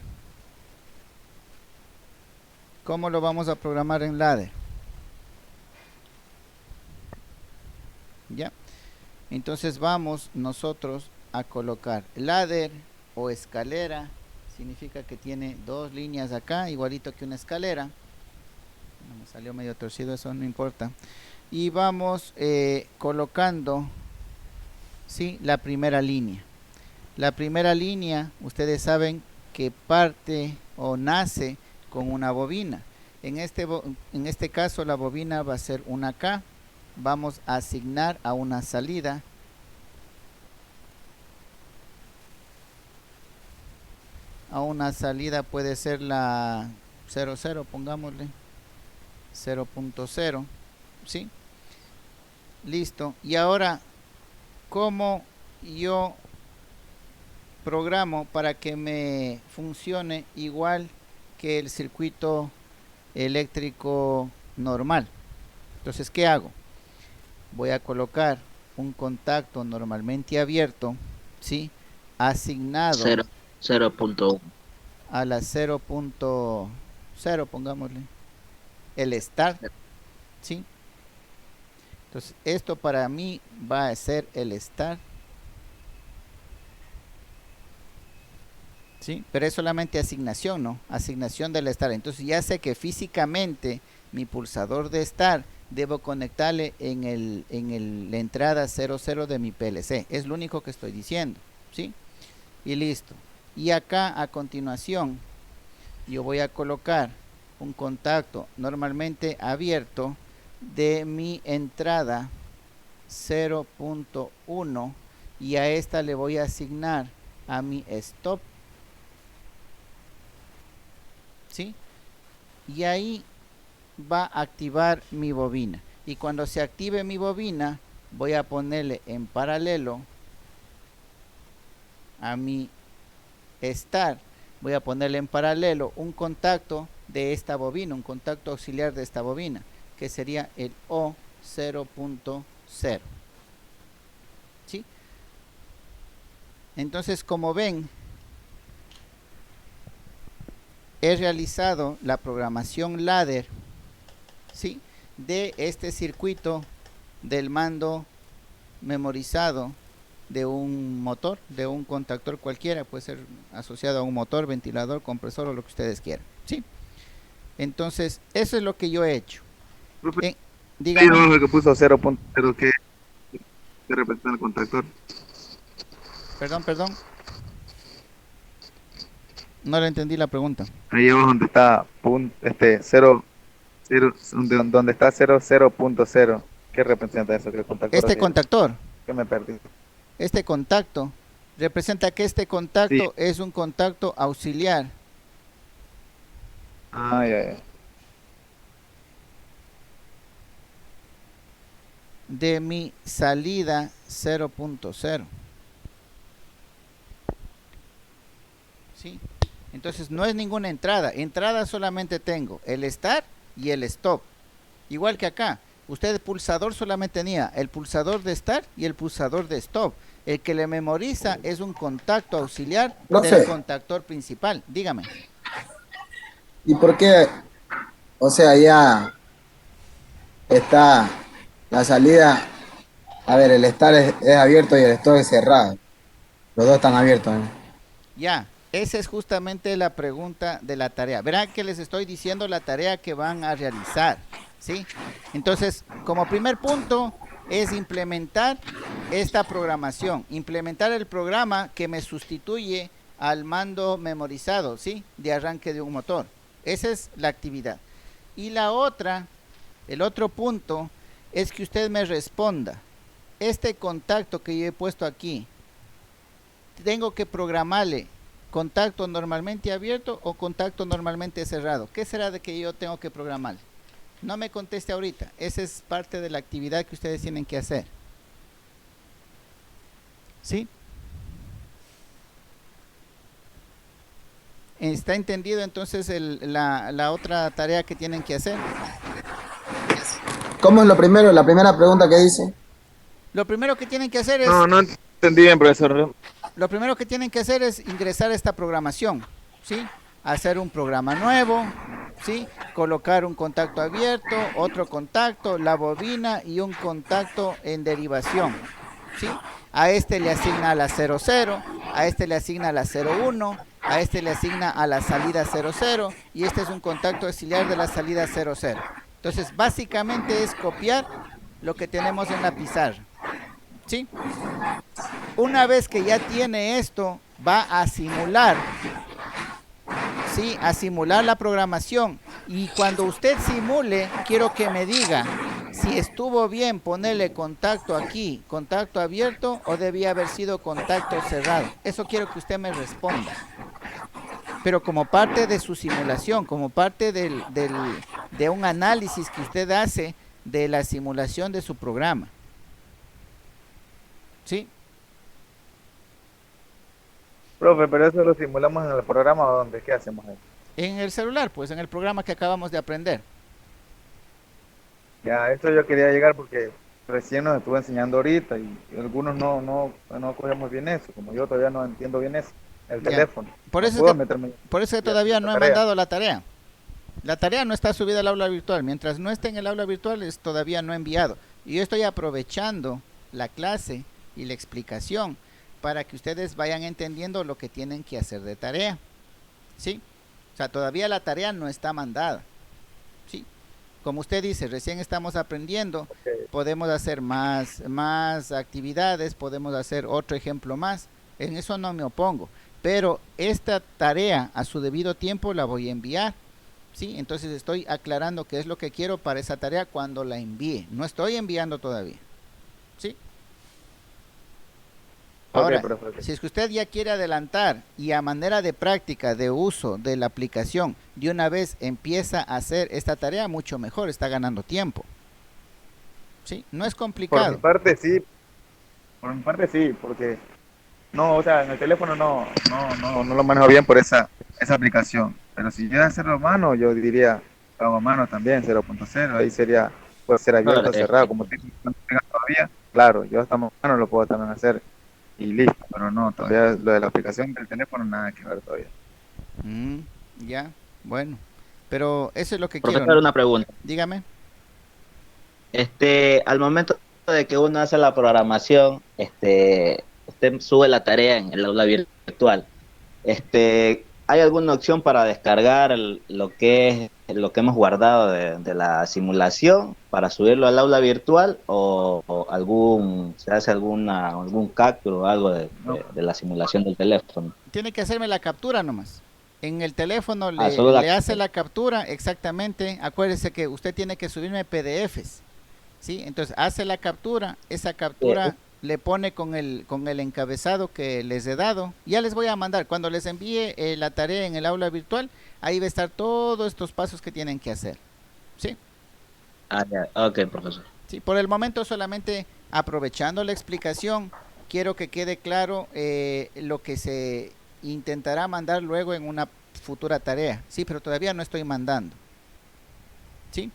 Speaker 1: ¿Cómo lo vamos a programar en ladder? ¿Ya? Entonces vamos nosotros a colocar ladder o escalera. Significa que tiene dos líneas acá, igualito que una escalera. No, me salió medio torcido, eso no importa. Y vamos colocando, ¿sí?, la primera línea. La primera línea, ustedes saben que parte o nace con una bobina. En este caso la bobina va a ser una K. Vamos a asignar a una salida. A una salida puede ser la 00, pongámosle 0.0, ¿sí? Listo. Y ahora, ¿cómo yo programo para que me funcione igual que el circuito eléctrico normal? Entonces, ¿qué hago? Voy a colocar un contacto normalmente abierto, ¿sí?, asignado
Speaker 7: 0.1.
Speaker 1: a la 0.0, pongámosle el start, ¿sí? Entonces esto para mí va a ser el start, ¿sí? Pero es solamente asignación, ¿no? Asignación del start. Entonces ya sé que físicamente mi pulsador de start debo conectarle en la entrada 00 de mi PLC. Es lo único que estoy diciendo, ¿sí? Y listo. Y acá a continuación yo voy a colocar un contacto normalmente abierto de mi entrada 0.1 y a esta le voy a asignar a mi stop, ¿sí? Y ahí va a activar mi bobina, y cuando se active mi bobina voy a ponerle en paralelo a mi start, voy a ponerle en paralelo un contacto de esta bobina, un contacto auxiliar de esta bobina, que sería el O0.0, ¿sí? Entonces, como ven, he realizado la programación ladder, ¿sí?, de este circuito del mando memorizado de un motor, de un contactor cualquiera, puede ser asociado a un motor, ventilador, compresor o lo que ustedes quieran, ¿sí? Entonces, eso es lo que yo he hecho. Dígame.
Speaker 2: Sí, que puso 0.0, que representa el contactor.
Speaker 1: Perdón. No le entendí la pregunta.
Speaker 2: Ahí abajo donde está 0, donde está 0.0, ¿qué representa eso? ¿Qué contactor?
Speaker 1: Este contactor.
Speaker 2: Que me perdí.
Speaker 1: Este contacto representa que este contacto, sí, es un contacto auxiliar.
Speaker 2: Ya.
Speaker 1: De mi salida 0.0. ¿Sí? Entonces no es ninguna entrada. Entrada solamente tengo el start y el stop. Igual que acá. Usted el pulsador solamente tenía el pulsador de start y el pulsador de stop. El que le memoriza es un contacto auxiliar del contactor principal. Dígame.
Speaker 4: ¿Y por qué? O sea, ya está la salida. A ver, el start es abierto y el stop es cerrado. Los dos están abiertos, ¿no?
Speaker 1: Ya, esa es justamente la pregunta de la tarea. Verán que les estoy diciendo la tarea que van a realizar, ¿sí? Entonces, como primer punto es implementar esta programación, implementar el programa que me sustituye al mando memorizado, ¿sí?, de arranque de un motor. Esa es la actividad. Y la otra, el otro punto, es que usted me responda, este contacto que yo he puesto aquí, tengo que programarle contacto normalmente abierto o contacto normalmente cerrado. ¿Qué será de que yo tengo que programar? No me conteste ahorita. Esa es parte de la actividad que ustedes tienen que hacer. ¿Sí? ¿Está entendido entonces la otra tarea que tienen que hacer?
Speaker 4: ¿Cómo es lo primero? La primera pregunta que dice.
Speaker 1: Lo primero que tienen que hacer es...
Speaker 2: No entendí bien, profesor.
Speaker 1: Lo primero que tienen que hacer es ingresar esta programación, ¿sí? Hacer un programa nuevo, ¿sí? Colocar un contacto abierto, otro contacto, la bobina y un contacto en derivación, ¿sí? A este le asigna a la 00, a este le asigna a la 01, a este le asigna a la salida 00 y este es un contacto auxiliar de la salida 00. Entonces, básicamente es copiar lo que tenemos en la pizarra, ¿sí? Una vez que ya tiene esto, va a simular, ¿sí? A simular la programación. Y cuando usted simule, quiero que me diga si estuvo bien ponerle contacto aquí, contacto abierto, o debía haber sido contacto cerrado. Eso quiero que usted me responda. Pero como parte de su simulación, como parte de un análisis que usted hace de la simulación de su programa. ¿Sí?
Speaker 2: Profe, pero eso lo simulamos en el programa o dónde, ¿qué hacemos ahí?
Speaker 1: En el celular, pues en el programa que acabamos de aprender.
Speaker 2: Ya, esto yo quería llegar porque recién nos estuve enseñando ahorita y algunos no cogemos bien eso, como yo todavía no entiendo bien eso, el
Speaker 1: Ya.
Speaker 2: teléfono.
Speaker 1: Por
Speaker 2: No
Speaker 1: eso,
Speaker 2: puedo
Speaker 1: que,
Speaker 2: meterme
Speaker 1: por eso que
Speaker 2: ya
Speaker 1: todavía
Speaker 2: en
Speaker 1: no he
Speaker 2: tarea.
Speaker 1: mandado la tarea. La tarea no está subida al aula virtual. Mientras no esté en el aula virtual, es todavía no enviado. Y yo estoy aprovechando la clase y la explicación para que ustedes vayan entendiendo lo que tienen que hacer de tarea. ¿Sí? O sea, todavía la tarea no está mandada. ¿Sí? Como usted dice, recién estamos aprendiendo. Podemos hacer más actividades, podemos hacer otro ejemplo más. En eso no me opongo. Pero esta tarea a su debido tiempo la voy a enviar. ¿Sí? Entonces estoy aclarando qué es lo que quiero para esa tarea cuando la envíe. No estoy enviando todavía. ¿Sí? Ahora,
Speaker 2: profe.
Speaker 1: si es que usted ya quiere adelantar y a manera de práctica, de uso de la aplicación, de una vez empieza a hacer esta tarea, mucho mejor, está ganando tiempo. ¿Sí? No es
Speaker 2: Por
Speaker 1: complicado.
Speaker 2: mi parte sí, porque no, o sea, en el teléfono no lo manejo bien por esa aplicación. Pero si yo hacerlo a mano, yo diría, hago a mano también, 0.0, ahí sería, puede ser abierto o cerrado, como usted no tenga todavía, claro, yo hasta a mano lo puedo también hacer y listo, pero no, todavía lo de la aplicación del teléfono nada que ver todavía.
Speaker 1: Ya, bueno. Pero eso es lo que
Speaker 7: Profesor,
Speaker 1: quiero.
Speaker 7: una pregunta.
Speaker 1: Dígame.
Speaker 7: Al momento de que uno hace la programación, usted sube la tarea en el aula virtual. ¿Hay alguna opción para descargar lo que hemos guardado de la simulación para subirlo al aula virtual o se hace algún capture o algo de la simulación del teléfono?
Speaker 1: Tiene que hacerme la captura nomás. En el teléfono
Speaker 7: solo
Speaker 1: le hace la captura, exactamente. Acuérdese que usted tiene que subirme PDFs. ¿Sí? Entonces hace la captura, esa captura le pone con el encabezado que les he dado. Ya les voy a mandar, cuando les envíe la tarea en el aula virtual, ahí va a estar todos estos pasos que tienen que hacer. ¿Sí?
Speaker 7: Ya. Ok, profesor.
Speaker 1: Sí, por el momento solamente aprovechando la explicación, quiero que quede claro lo que se intentará mandar luego en una futura tarea. Sí, pero todavía no estoy mandando. ¿Sí?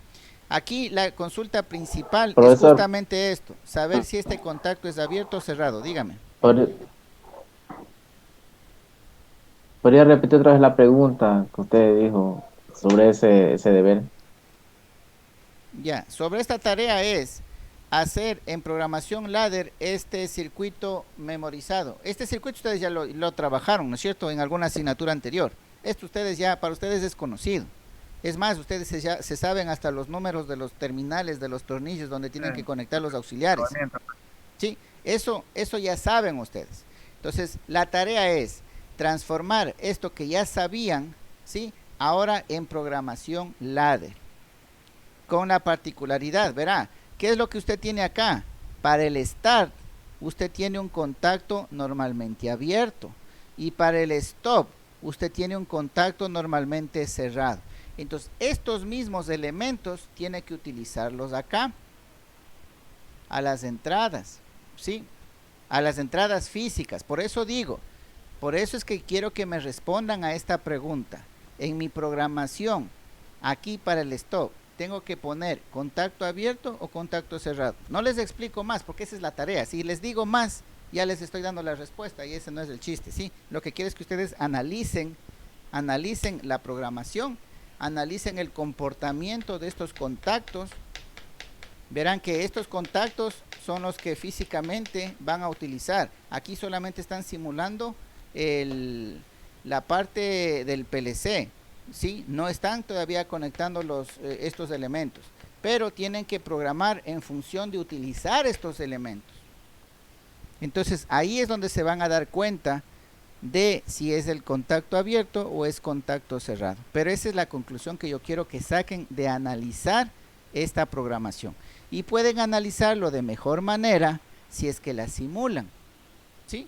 Speaker 1: Aquí la consulta principal
Speaker 3: Profesor,
Speaker 1: es justamente esto, saber si este contacto es abierto o cerrado. Dígame.
Speaker 3: ¿Podría repetir otra vez la pregunta que usted dijo sobre ese deber?
Speaker 1: Ya, sobre esta tarea es hacer en programación ladder este circuito memorizado. Este circuito ustedes ya lo trabajaron, ¿no es cierto?, en alguna asignatura anterior. Esto para ustedes es conocido. Es más, ustedes ya se saben hasta los números de los terminales, de los tornillos donde tienen que conectar los auxiliares. Sí, eso ya saben ustedes. Entonces, la tarea es transformar esto que ya sabían, ¿sí?, ahora en programación ladder. Con la particularidad, verá, ¿qué es lo que usted tiene acá? Para el start, usted tiene un contacto normalmente abierto. Y para el stop, usted tiene un contacto normalmente cerrado. Entonces, estos mismos elementos tiene que utilizarlos acá, a las entradas, ¿sí? A las entradas físicas. Por eso es que quiero que me respondan a esta pregunta. En mi programación, aquí para el stop, tengo que poner contacto abierto o contacto cerrado. No les explico más porque esa es la tarea. Si les digo más, ya les estoy dando la respuesta y ese no es el chiste, ¿sí? Lo que quiero es que ustedes analicen la programación, analicen el comportamiento de estos contactos Verán que estos contactos son los que físicamente van a utilizar. Aquí solamente están simulando la parte del PLC, ¿sí? No están todavía conectando estos elementos, pero tienen que programar en función de utilizar estos elementos. Entonces ahí es donde se van a dar cuenta de si es el contacto abierto o es contacto cerrado. Pero esa es la conclusión que yo quiero que saquen de analizar esta programación. Y pueden analizarlo de mejor manera si es que la simulan, ¿sí?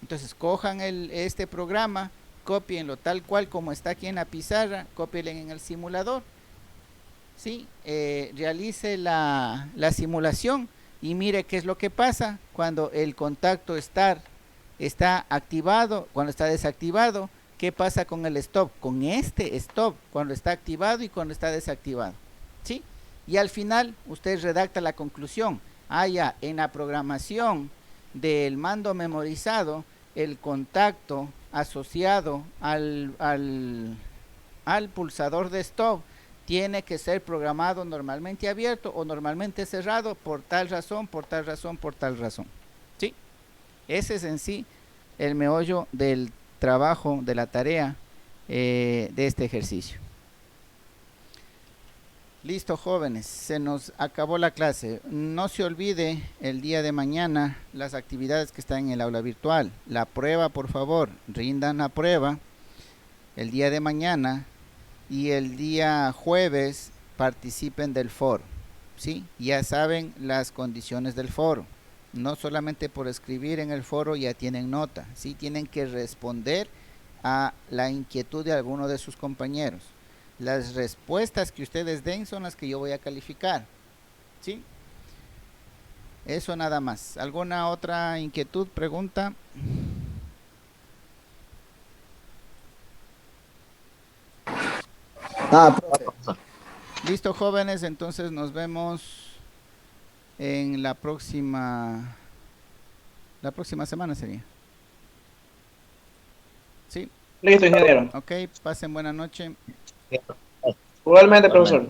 Speaker 1: Entonces cojan este programa, cópienlo tal cual como está aquí en la pizarra, cópienlo en el simulador, ¿sí? Realice la simulación y mire qué es lo que pasa cuando el contacto está activado, cuando está desactivado, qué pasa con el stop, con este stop, cuando está activado y cuando está desactivado, ¿sí? Y al final usted redacta la conclusión. Ya en la programación del mando memorizado, el contacto asociado al pulsador de stop tiene que ser programado normalmente abierto o normalmente cerrado por tal razón, por tal razón, por tal razón, ¿sí? Ese es en sí el meollo del trabajo, de la tarea de este ejercicio. Listo, jóvenes, se nos acabó la clase. No se olvide el día de mañana las actividades que están en el aula virtual. La prueba, por favor, rindan la prueba el día de mañana y el día jueves participen del foro, ¿sí? Ya saben las condiciones del foro. No solamente por escribir en el foro ya tienen nota, ¿sí? Tienen que responder a la inquietud de alguno de sus compañeros. Las respuestas que ustedes den son las que yo voy a calificar, ¿sí? Eso nada más. ¿Alguna otra inquietud, pregunta?
Speaker 4: Profe.
Speaker 1: Listo, jóvenes, entonces nos vemos en la próxima semana sería. ¿Sí?
Speaker 6: Listo, ingeniero.
Speaker 1: Ok, pasen buena noche.
Speaker 6: Igualmente, profesor.